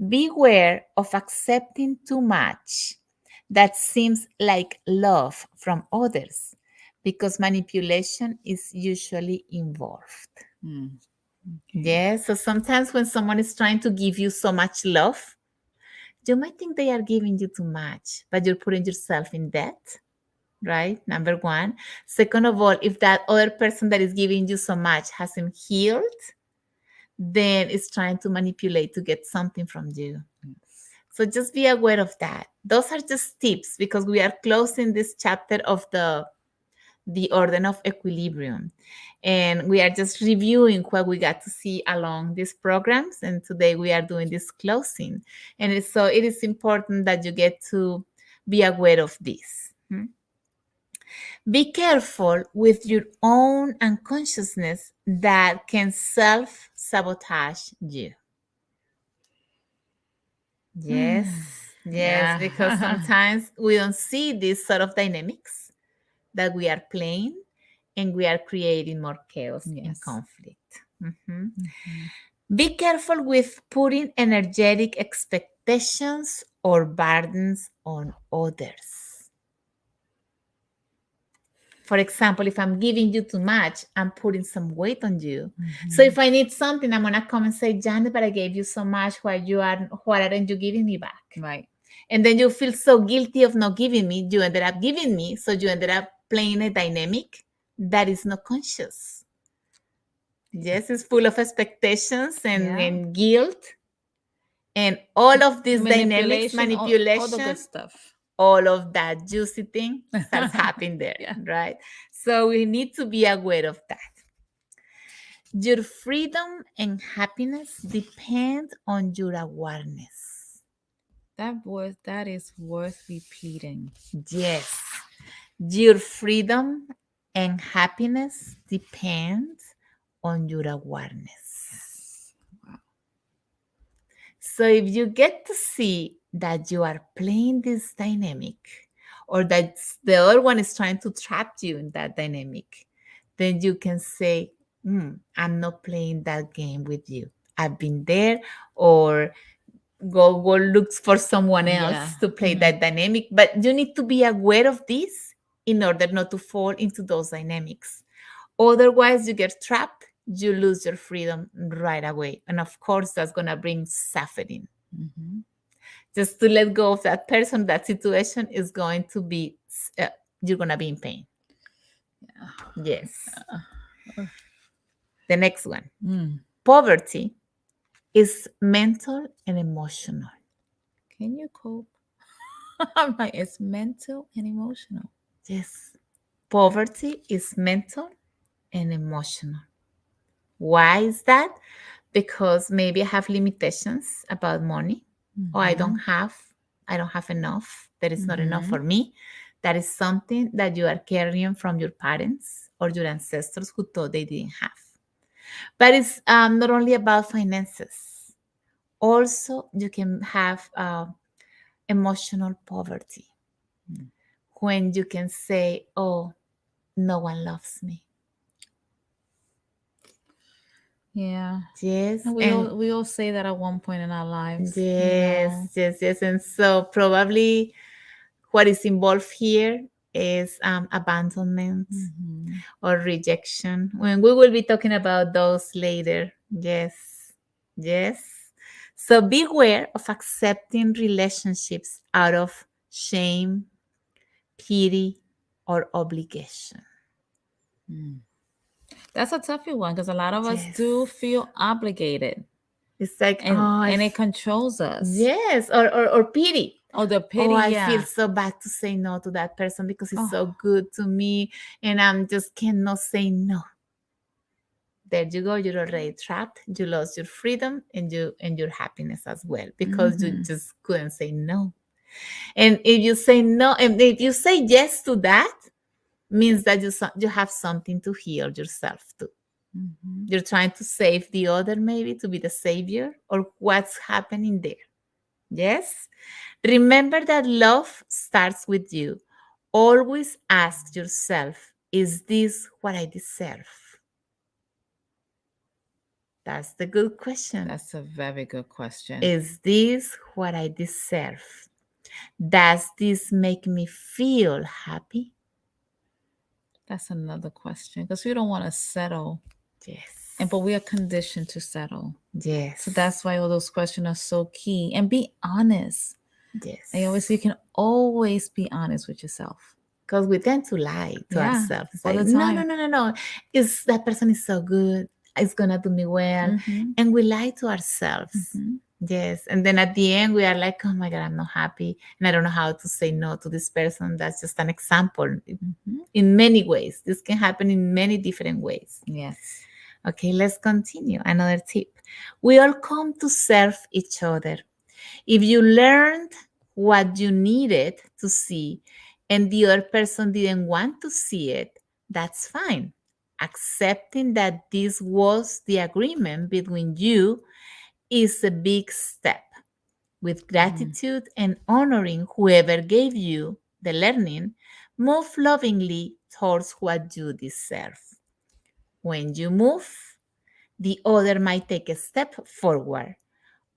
[SPEAKER 2] Beware of accepting too much that seems like love from others, because manipulation is usually involved. Yes, so sometimes when someone is trying to give you so much love, you might think they are giving you too much, but you're putting yourself in debt, right? Number one. Second of all, if that other person that is giving you so much hasn't healed, then it's trying to manipulate to get something from you. So just be aware of that. Those are just tips because we are closing this chapter of the order of equilibrium. And we are just reviewing what we got to see along these programs. And today we are doing this closing. And so it is important that you get to be aware of this. Be careful with your own unconsciousness that can self-sabotage you. Yes. Yes,
[SPEAKER 1] Yeah.
[SPEAKER 2] because sometimes we don't see these sort of dynamics that we are playing and we are creating more chaos and conflict. Be careful with putting energetic expectations or burdens on others. For example, if I'm giving you too much, I'm putting some weight on you. So if I need something, I'm gonna come and say, Janet, but I gave you so much. Why aren't you giving me back?
[SPEAKER 1] Right.
[SPEAKER 2] And then you feel so guilty of not giving me. You ended up giving me, so you ended up playing a dynamic that is not conscious. Yes, it's full of expectations and guilt. And all of these dynamics, manipulation,
[SPEAKER 1] all the good stuff.
[SPEAKER 2] All of that juicy thing starts happening there, right? So we need to be aware of that. Your freedom and happiness depend on your awareness.
[SPEAKER 1] That is worth repeating.
[SPEAKER 2] Yes. Your freedom and happiness depend on your awareness.
[SPEAKER 1] Wow.
[SPEAKER 2] So if you get to see that you are playing this dynamic or that the other one is trying to trap you in that dynamic, then you can say, I'm not playing that game with you. I've been there, or go look for someone else to play that dynamic. But you need to be aware of this in order not to fall into those dynamics. Otherwise, you get trapped, you lose your freedom right away. And of course, that's going to bring suffering. Just to let go of that person, that situation is going to be, you're going to be in pain. Yes. The next one.
[SPEAKER 1] Mm.
[SPEAKER 2] Poverty is mental and emotional.
[SPEAKER 1] Can you cope? I'm like, it's mental and emotional.
[SPEAKER 2] Yes. Poverty is mental and emotional. Why is that? Because maybe I have limitations about money, or
[SPEAKER 1] Mm-hmm.
[SPEAKER 2] I don't have enough. There is not enough
[SPEAKER 1] Mm-hmm.
[SPEAKER 2] for me. That is something that you are carrying from your parents or your ancestors who thought they didn't have. But it's not only about finances. Also, you can have emotional poverty when you can say, "Oh, no one loves me."
[SPEAKER 1] Yeah.
[SPEAKER 2] Yes,
[SPEAKER 1] And
[SPEAKER 2] and
[SPEAKER 1] we all say that at one point in our lives, you
[SPEAKER 2] yes,
[SPEAKER 1] know.
[SPEAKER 2] yes, yes. And so probably what is involved here is abandonment
[SPEAKER 1] Mm-hmm.
[SPEAKER 2] or rejection. When we will be talking about those later. Yes, yes. So beware of accepting relationships out of shame, pity, or obligation.
[SPEAKER 1] Mm. That's a toughy one because a lot of us
[SPEAKER 2] Yes.
[SPEAKER 1] do feel obligated,
[SPEAKER 2] It's like,
[SPEAKER 1] and it controls us.
[SPEAKER 2] yes, or pity.
[SPEAKER 1] Oh, the
[SPEAKER 2] Oh,
[SPEAKER 1] pity,
[SPEAKER 2] I feel
[SPEAKER 1] yeah.
[SPEAKER 2] so bad to say no to that person because it's
[SPEAKER 1] Oh.
[SPEAKER 2] so good to me, and I'm just cannot say no. There you go. You're already trapped. You lost your freedom and your happiness as well because you
[SPEAKER 1] Mm-hmm.
[SPEAKER 2] just couldn't say no. And if you say no, and if you say yes to that, means that you have something to heal yourself to.
[SPEAKER 1] Mm-hmm.
[SPEAKER 2] You're trying to save the other, maybe to be the savior, or what's happening there. Yes. Remember that love starts with you. Always ask yourself, is this what I deserve? That's the good question.
[SPEAKER 1] That's a very good question.
[SPEAKER 2] Is this what I deserve? Does this make me feel happy?
[SPEAKER 1] That's another question because we don't want to settle, and
[SPEAKER 2] Yes.
[SPEAKER 1] but we are conditioned to settle. So
[SPEAKER 2] Yes.
[SPEAKER 1] that's why all those questions are so key. And be honest. I always say you
[SPEAKER 2] Yes.
[SPEAKER 1] can always be honest with yourself.
[SPEAKER 2] Because we tend to lie to
[SPEAKER 1] Yeah,
[SPEAKER 2] ourselves. It's
[SPEAKER 1] all
[SPEAKER 2] like,
[SPEAKER 1] the
[SPEAKER 2] no, no,
[SPEAKER 1] time.
[SPEAKER 2] no, no, no. It's that person is so good. It's gonna do me well.
[SPEAKER 1] Mm-hmm.
[SPEAKER 2] And we lie to ourselves.
[SPEAKER 1] Mm-hmm.
[SPEAKER 2] Yes. And then at the end we are like, oh my God, I'm not happy. And I don't know how to say no to this person. That's just an example.
[SPEAKER 1] Mm-hmm.
[SPEAKER 2] In many ways. This can happen in many different ways.
[SPEAKER 1] Yes.
[SPEAKER 2] Okay, let's continue. Another tip. We all come to serve each other. If you learned what you needed to see and the other person didn't want to see it, that's fine. Accepting that this was the agreement between you is a big step. With
[SPEAKER 1] Mm-hmm.
[SPEAKER 2] gratitude and honoring whoever gave you the learning, move lovingly towards what you deserve. When you move, the other might take a step forward,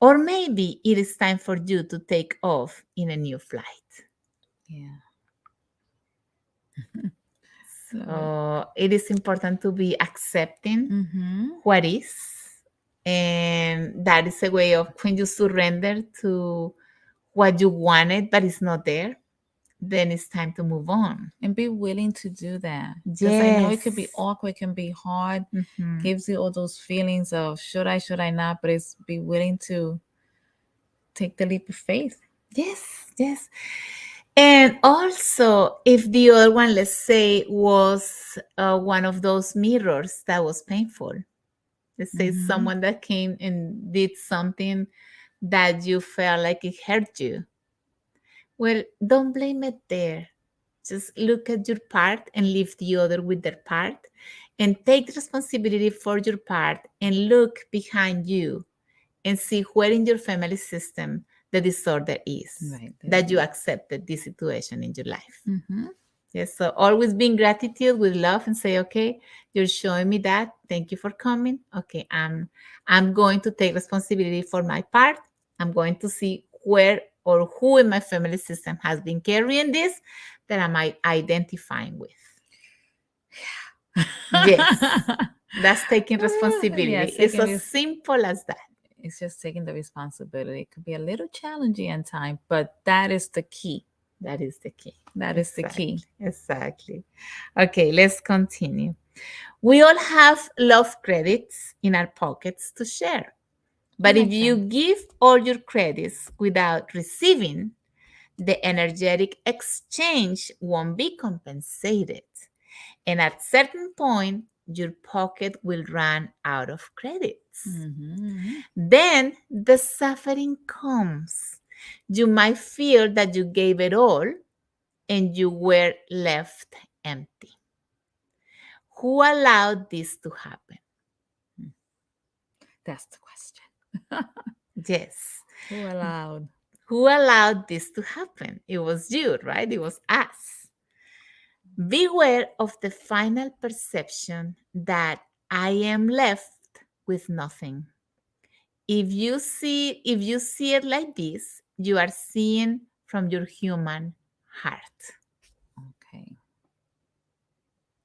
[SPEAKER 2] or maybe it is time for you to take off in a new flight.
[SPEAKER 1] Yeah. Love it.
[SPEAKER 2] So it is important to be accepting
[SPEAKER 1] Mm-hmm.
[SPEAKER 2] what is. And that is a way of when you surrender to what you wanted, but it's not there, then it's time to move on.
[SPEAKER 1] And be willing to do that. Because I know it could be
[SPEAKER 2] Yes.
[SPEAKER 1] awkward, it can be hard,
[SPEAKER 2] Mhm.
[SPEAKER 1] gives you all those feelings of should I not, but it's be willing to take the leap of faith.
[SPEAKER 2] Yes, yes. And also, if the other one, let's say, was one of those mirrors that was painful, let's say
[SPEAKER 1] Mm-hmm.
[SPEAKER 2] someone that came and did something that you felt like it hurt you, well, don't blame it there. Just look at your part and leave the other with their part and take responsibility for your part and look behind you and see where in your family system the disorder is
[SPEAKER 1] Right.
[SPEAKER 2] that you accepted this situation in your life.
[SPEAKER 1] Mm-hmm.
[SPEAKER 2] Yes, so always be in gratitude with love and say, okay, you're showing me that. Thank you for coming. Okay, I'm going to take responsibility for my part. I'm going to see where or who in my family system has been carrying this that am I identifying with. Yes, that's taking
[SPEAKER 1] Yeah,
[SPEAKER 2] responsibility. It's as simple as that.
[SPEAKER 1] it's just taking the responsibility. It could be a little challenging in time, but that is the key.
[SPEAKER 2] That is the key.
[SPEAKER 1] That is the
[SPEAKER 2] Exactly.
[SPEAKER 1] key.
[SPEAKER 2] Exactly. Okay, let's continue. We all have love credits in our pockets to share.
[SPEAKER 1] I
[SPEAKER 2] But if
[SPEAKER 1] like
[SPEAKER 2] you
[SPEAKER 1] that.
[SPEAKER 2] give all your credits without receiving, the energetic exchange won't be compensated. And at certain point, your pocket will run out of credits.
[SPEAKER 1] Mm-hmm.
[SPEAKER 2] Then the suffering comes. You might feel that you gave it all and you were left empty. Who allowed this to happen?
[SPEAKER 1] That's the question.
[SPEAKER 2] Yes.
[SPEAKER 1] Who allowed?
[SPEAKER 2] Who allowed this to happen? It was you, right? It was us. Beware of the final perception that I am left with nothing. If you see it like this, you are seeing from your human heart.
[SPEAKER 1] Okay.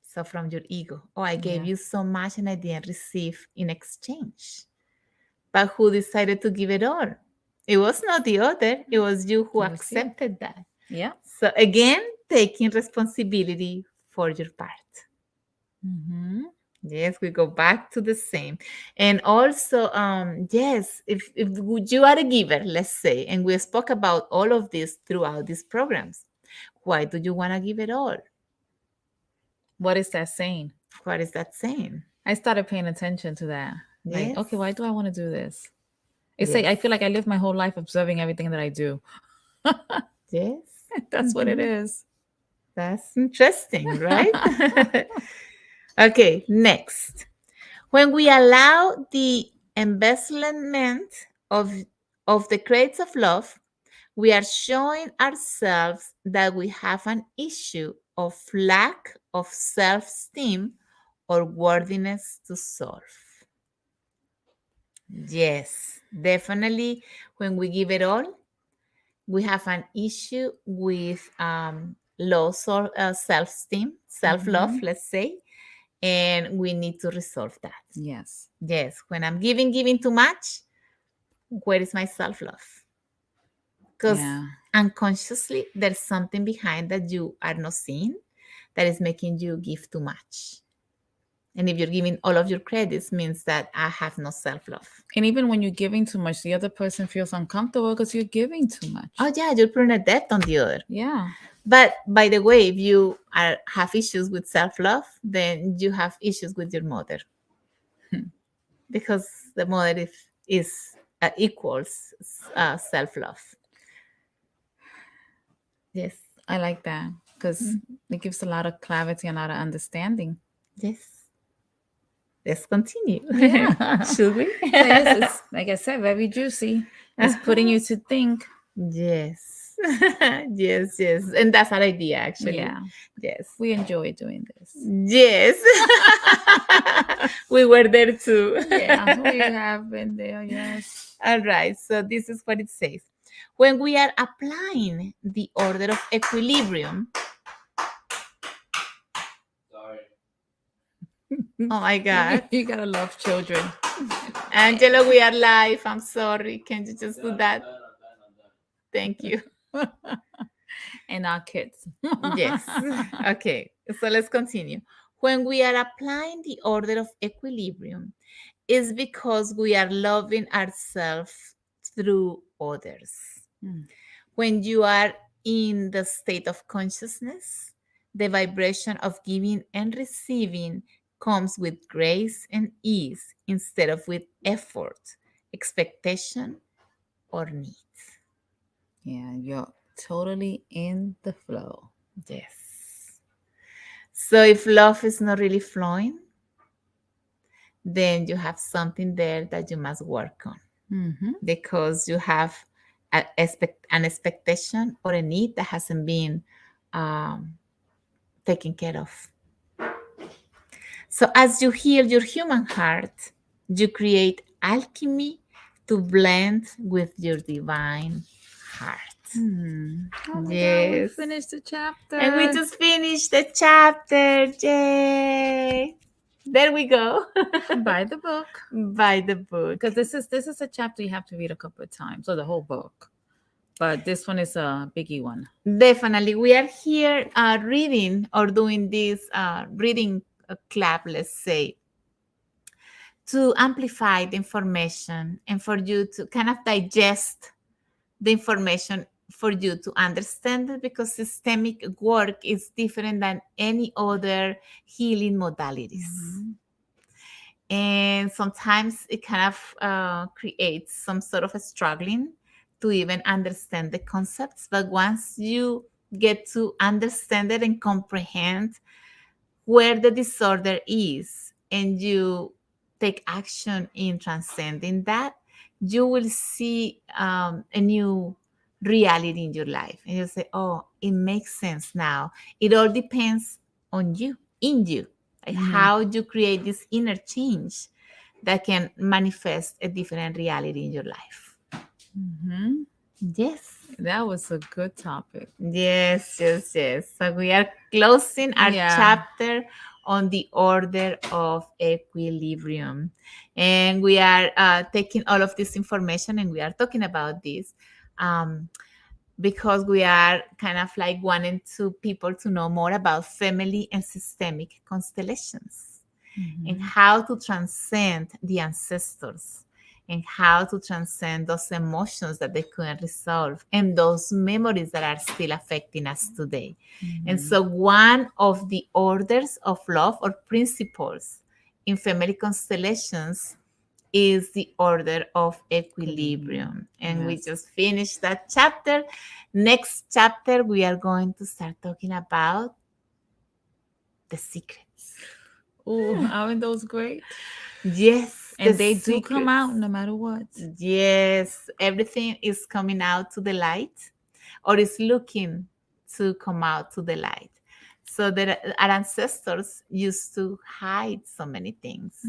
[SPEAKER 2] So from your ego. Oh, I gave
[SPEAKER 1] Yeah.
[SPEAKER 2] you so much and I didn't receive in exchange. But who decided to give it all? It was not the other, it was you who
[SPEAKER 1] It was you.
[SPEAKER 2] accepted that.
[SPEAKER 1] Yeah.
[SPEAKER 2] So again, taking responsibility for your part.
[SPEAKER 1] Mm-hmm.
[SPEAKER 2] Yes, we go back to the same. And also, yes, if you are a giver, let's say, and we spoke about all of this throughout these programs, why do you want to give it all?
[SPEAKER 1] What is that saying?
[SPEAKER 2] What is that saying?
[SPEAKER 1] I started paying attention to that. Like,
[SPEAKER 2] Yes,
[SPEAKER 1] okay, why do I want to do this? It's like
[SPEAKER 2] yes,
[SPEAKER 1] I feel like I live my whole life observing everything that I do.
[SPEAKER 2] yes.
[SPEAKER 1] That's what it
[SPEAKER 2] Mhm.
[SPEAKER 1] is.
[SPEAKER 2] That's interesting, right? Okay, next. When we allow the embezzlement of, of the crates of love, we are showing ourselves that we have an issue of lack of self esteem or worthiness to solve. Yes, definitely. When we give it all, we have an issue with low self esteem, self love,
[SPEAKER 1] Mm-hmm.
[SPEAKER 2] let's say, and we need to resolve that.
[SPEAKER 1] Yes.
[SPEAKER 2] Yes, when I'm giving too much, where is my self love? Because
[SPEAKER 1] Yeah.
[SPEAKER 2] unconsciously, there's something behind that you are not seeing that is making you give too much. And if you're giving all of your credits, means that I have no self love.
[SPEAKER 1] And even when you're giving too much, the other person feels uncomfortable because you're giving too much.
[SPEAKER 2] Oh yeah, you're putting a debt on the other.
[SPEAKER 1] Yeah.
[SPEAKER 2] But by the way, if you have issues with self love, then you have issues with your mother because the mother is equals self love. Yes.
[SPEAKER 1] I like that because
[SPEAKER 2] Mhm.
[SPEAKER 1] it gives a lot of clarity and a lot of understanding.
[SPEAKER 2] Yes. Let's continue.
[SPEAKER 1] Yeah.
[SPEAKER 2] Should we?
[SPEAKER 1] So it's like I said, very juicy. It's putting
[SPEAKER 2] Uh-huh.
[SPEAKER 1] you to think.
[SPEAKER 2] Yes. Yes, yes. And that's our idea, actually.
[SPEAKER 1] Yeah.
[SPEAKER 2] Yes.
[SPEAKER 1] We enjoy doing this.
[SPEAKER 2] Yes. We were there too.
[SPEAKER 1] Yeah, we have been there, yes.
[SPEAKER 2] All right. So this is what it says. When we are applying the order of equilibrium, oh my God.
[SPEAKER 1] You gotta love children.
[SPEAKER 2] Angelo, we are live. I'm sorry. Can you just do that? Thank you.
[SPEAKER 1] And our kids.
[SPEAKER 2] Yes. Okay. So let's continue. When we are applying the order of equilibrium, is because we are loving ourselves through others.
[SPEAKER 1] Mm.
[SPEAKER 2] When you are in the state of consciousness, the vibration of giving and receiving comes with grace and ease instead of with effort, expectation, or need.
[SPEAKER 1] Yeah, you're totally in the flow.
[SPEAKER 2] Yes. So if love is not really flowing, then you have something there that you must work on
[SPEAKER 1] Mm-hmm.
[SPEAKER 2] because you have an expectation or a need that hasn't been um, taken care of. So as you heal your human heart, you create alchemy to blend with your divine heart.
[SPEAKER 1] Oh my God, we
[SPEAKER 2] Yes.
[SPEAKER 1] finished the chapter.
[SPEAKER 2] And we just finished the chapter. Yay. There we go.
[SPEAKER 1] Buy the book.
[SPEAKER 2] Buy the book.
[SPEAKER 1] Because this is a chapter you have to read a couple of times, or the whole book. But this one is a biggie one.
[SPEAKER 2] Definitely. We are here reading or doing this reading a clap, let's say, to amplify the information and for you to kind of digest the information, for you to understand it, because systemic work is different than any other healing modalities. And sometimes it kind of creates some sort of a struggling to even understand the concepts. But once you get to understand it and comprehend where the disorder is, and you take action in transcending that, you will see a new reality in your life. And you say, oh, it makes sense now. It all depends on you, in you, like how you create this inner change that can manifest a different reality in your life. Yes.
[SPEAKER 1] That was a good topic.
[SPEAKER 2] Yes, yes, yes. So we are closing our chapter on the order of equilibrium. And we are taking all of this information and we are talking about this because we are kind of like wanting to people to know more about family and systemic constellations and how to transcend the ancestors and how to transcend those emotions that they couldn't resolve and those memories that are still affecting us today. And so one of the orders of love or principles in family constellations is the order of equilibrium. And we just finished that chapter. Next chapter, we are going to start talking about the secrets.
[SPEAKER 1] Oh, aren't those great?
[SPEAKER 2] Yes.
[SPEAKER 1] And they do come out no matter what.
[SPEAKER 2] Yes. Everything is coming out to the light or is looking to come out to the light. So that our ancestors used to hide so many things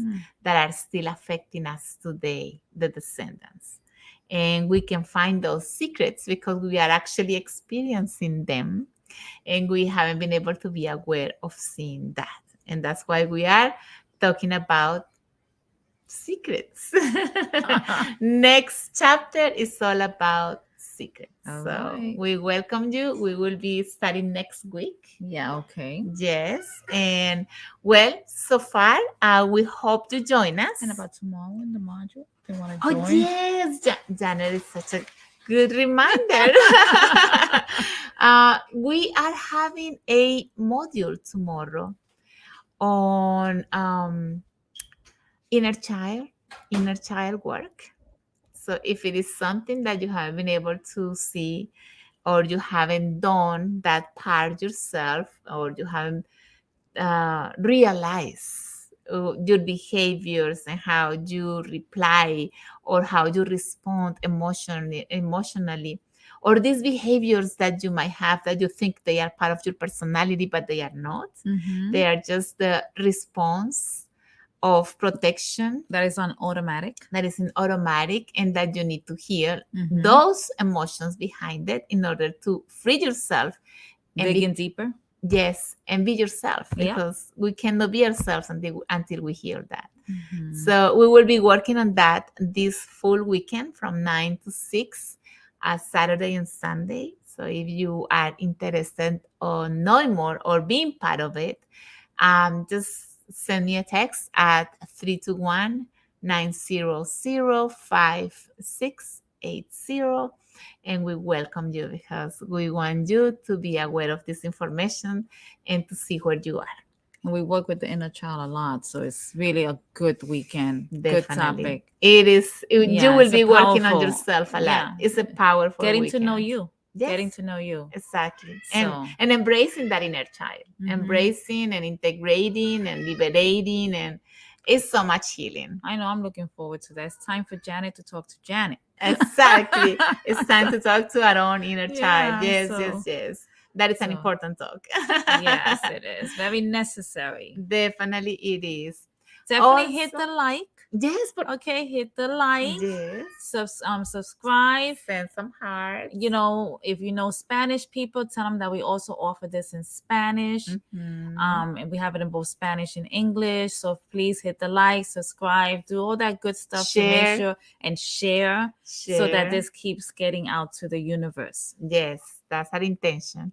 [SPEAKER 2] that are still affecting us today, the descendants. And we can find those secrets because we are actually experiencing them and we haven't been able to be aware of seeing that. And that's why we are talking about secrets. Next chapter is all about secrets. So we welcome you. We will be starting next week.
[SPEAKER 1] Yeah, okay.
[SPEAKER 2] Yes. And well, so far, we hope to join us.
[SPEAKER 1] And about tomorrow in the module, they want to
[SPEAKER 2] Oh,
[SPEAKER 1] join.
[SPEAKER 2] yes. Janet is such a good reminder. We are having a module tomorrow on inner child work. So if it is something that you haven't been able to see or you haven't done that part yourself or you haven't realized your behaviors and how you reply or how you respond emotionally, or these behaviors that you might have that you think they are part of your personality but they are not. They are just the response of protection
[SPEAKER 1] that is on automatic.
[SPEAKER 2] That is in automatic, and that you need to heal those emotions behind it in order to free yourself
[SPEAKER 1] and dig deeper.
[SPEAKER 2] Yes, and be yourself, because we cannot be ourselves until we heal that. So we will be working on that this full weekend from 9 to 6, Saturday and Sunday. So if you are interested on knowing more or being part of it, just send me a text at 321-900-5680, and we welcome you because we want you to be aware of this information and to see where you are.
[SPEAKER 1] We work with the inner child a lot, so it's really a good weekend. Definitely. Good topic.
[SPEAKER 2] It is. You will be working on yourself a lot. Yeah. It's a powerful
[SPEAKER 1] getting
[SPEAKER 2] weekend.
[SPEAKER 1] to know you. Yes. Getting to know you.
[SPEAKER 2] Exactly. And embracing that inner child. Embracing and integrating and liberating, and it's so much healing.
[SPEAKER 1] I know. I'm looking forward to that. It's time for Janet to talk to Janet.
[SPEAKER 2] Exactly. It's time to talk to our own inner child. Yes. That is an important talk.
[SPEAKER 1] Yes, it is. Very necessary.
[SPEAKER 2] Definitely it is.
[SPEAKER 1] Definitely hit the like.
[SPEAKER 2] Yes, but
[SPEAKER 1] okay, hit the like.
[SPEAKER 2] Yes.
[SPEAKER 1] Subscribe.
[SPEAKER 2] Send some hearts.
[SPEAKER 1] You know, if you know Spanish people, tell them that we also offer this in Spanish. And we have it in both Spanish and English. So please hit the like, subscribe, do all that good stuff to make sure and share so that this keeps getting out to the universe.
[SPEAKER 2] Yes, that's our intention.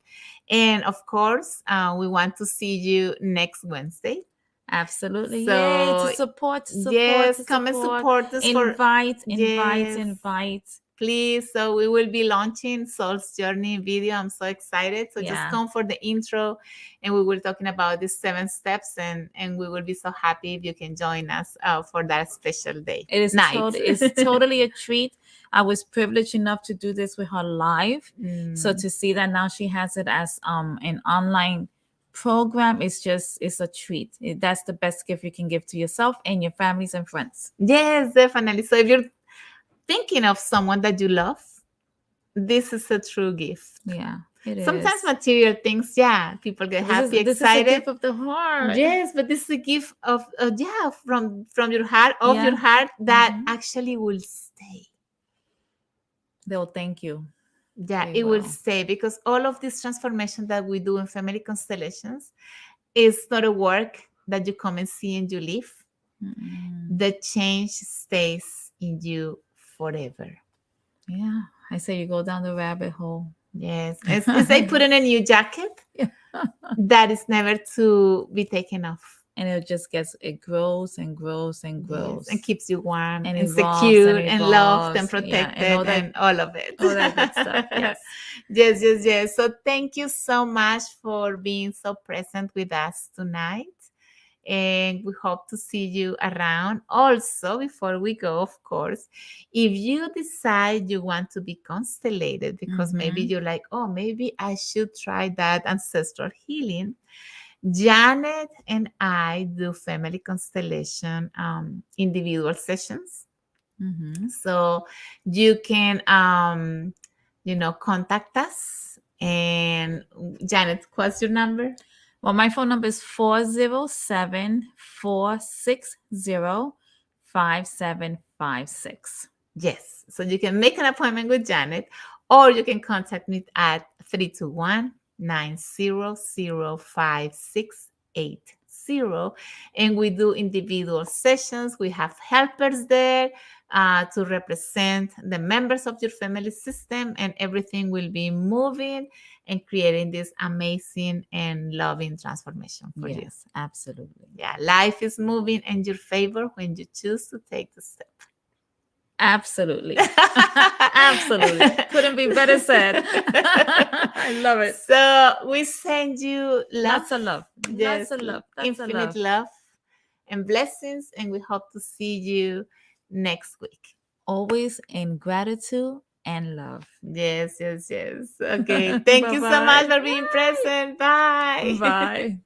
[SPEAKER 2] And of course, we want to see you next Wednesday
[SPEAKER 1] Absolutely. Yay. To
[SPEAKER 2] So
[SPEAKER 1] support, to support,
[SPEAKER 2] yes,
[SPEAKER 1] to
[SPEAKER 2] come and
[SPEAKER 1] support.
[SPEAKER 2] support us for
[SPEAKER 1] Invite, invite,
[SPEAKER 2] yes.
[SPEAKER 1] invite.
[SPEAKER 2] Please. So we will be launching Soul's Journey video. I'm so excited. So just
[SPEAKER 1] Yeah.
[SPEAKER 2] come for the intro, and we will talking about these 7 steps, and we will be so happy if you can join us for that special day
[SPEAKER 1] It is
[SPEAKER 2] night.
[SPEAKER 1] it's totally a treat. I was privileged enough to do this with her live. So
[SPEAKER 2] Mm.
[SPEAKER 1] to see that now she has it as an online program is just it's a treat. That's the best gift you can give to yourself and your families and friends.
[SPEAKER 2] Yes, definitely. So if you're thinking of someone that you love, this is a true gift.
[SPEAKER 1] Yeah, it
[SPEAKER 2] Sometimes
[SPEAKER 1] is.
[SPEAKER 2] material things, yeah, people get
[SPEAKER 1] But this is
[SPEAKER 2] happy,
[SPEAKER 1] this is a
[SPEAKER 2] excited.
[SPEAKER 1] gift of the heart.
[SPEAKER 2] Yes, but this is a gift of yeah, from your heart, of
[SPEAKER 1] Yeah.
[SPEAKER 2] your heart, that
[SPEAKER 1] Mhm.
[SPEAKER 2] actually will stay.
[SPEAKER 1] They'll thank you.
[SPEAKER 2] Yeah,
[SPEAKER 1] They
[SPEAKER 2] it will
[SPEAKER 1] will.
[SPEAKER 2] stay because all of this transformation that we do in family constellations is not a work that you come and see and you leave.
[SPEAKER 1] Mm-mm.
[SPEAKER 2] The change stays in you forever.
[SPEAKER 1] Yeah, I say you go down the rabbit hole.
[SPEAKER 2] Yes, it's like putting a new jacket
[SPEAKER 1] Yeah.
[SPEAKER 2] that is never to be taken off.
[SPEAKER 1] And it just gets it grows and grows and
[SPEAKER 2] Yes, and
[SPEAKER 1] grows
[SPEAKER 2] keeps you warm
[SPEAKER 1] and
[SPEAKER 2] and
[SPEAKER 1] evolves and
[SPEAKER 2] secure and loved and
[SPEAKER 1] evolves. Yeah, and
[SPEAKER 2] protected and all of it.
[SPEAKER 1] all that good stuff. Yes.
[SPEAKER 2] Yes, yes, yes. So thank you so much for being so present with us tonight. And we hope to see you around. Also, before we go, of course, if you decide you want to be constellated, because maybe
[SPEAKER 1] Mm-hmm.
[SPEAKER 2] you're like, oh, maybe I should try that ancestral healing. Janet and I do family constellation individual sessions.
[SPEAKER 1] Mm-hmm.
[SPEAKER 2] So you can contact us. And Janet, what's your number?
[SPEAKER 1] Well, my phone number is 407-460-5756.
[SPEAKER 2] Yes. So you can make an appointment with Janet, or you can contact me at 321-900-5680. And we do individual sessions. We have helpers there to represent the members of your family system, and everything will be moving and creating this amazing and loving transformation for you.
[SPEAKER 1] Yes, absolutely.
[SPEAKER 2] Yeah, life is moving in your favor when you choose to take the step.
[SPEAKER 1] Absolutely. Absolutely. Couldn't be better said. I love it.
[SPEAKER 2] So we send you love.
[SPEAKER 1] Lots of love.
[SPEAKER 2] Yes,
[SPEAKER 1] Lots of love. Lots of
[SPEAKER 2] infinite
[SPEAKER 1] love.
[SPEAKER 2] love and blessings. And we hope to see you next week.
[SPEAKER 1] Always in gratitude and love.
[SPEAKER 2] Yes, yes, yes. Okay. Thank you so much
[SPEAKER 1] Bye-bye.
[SPEAKER 2] for being present. Bye.
[SPEAKER 1] Bye.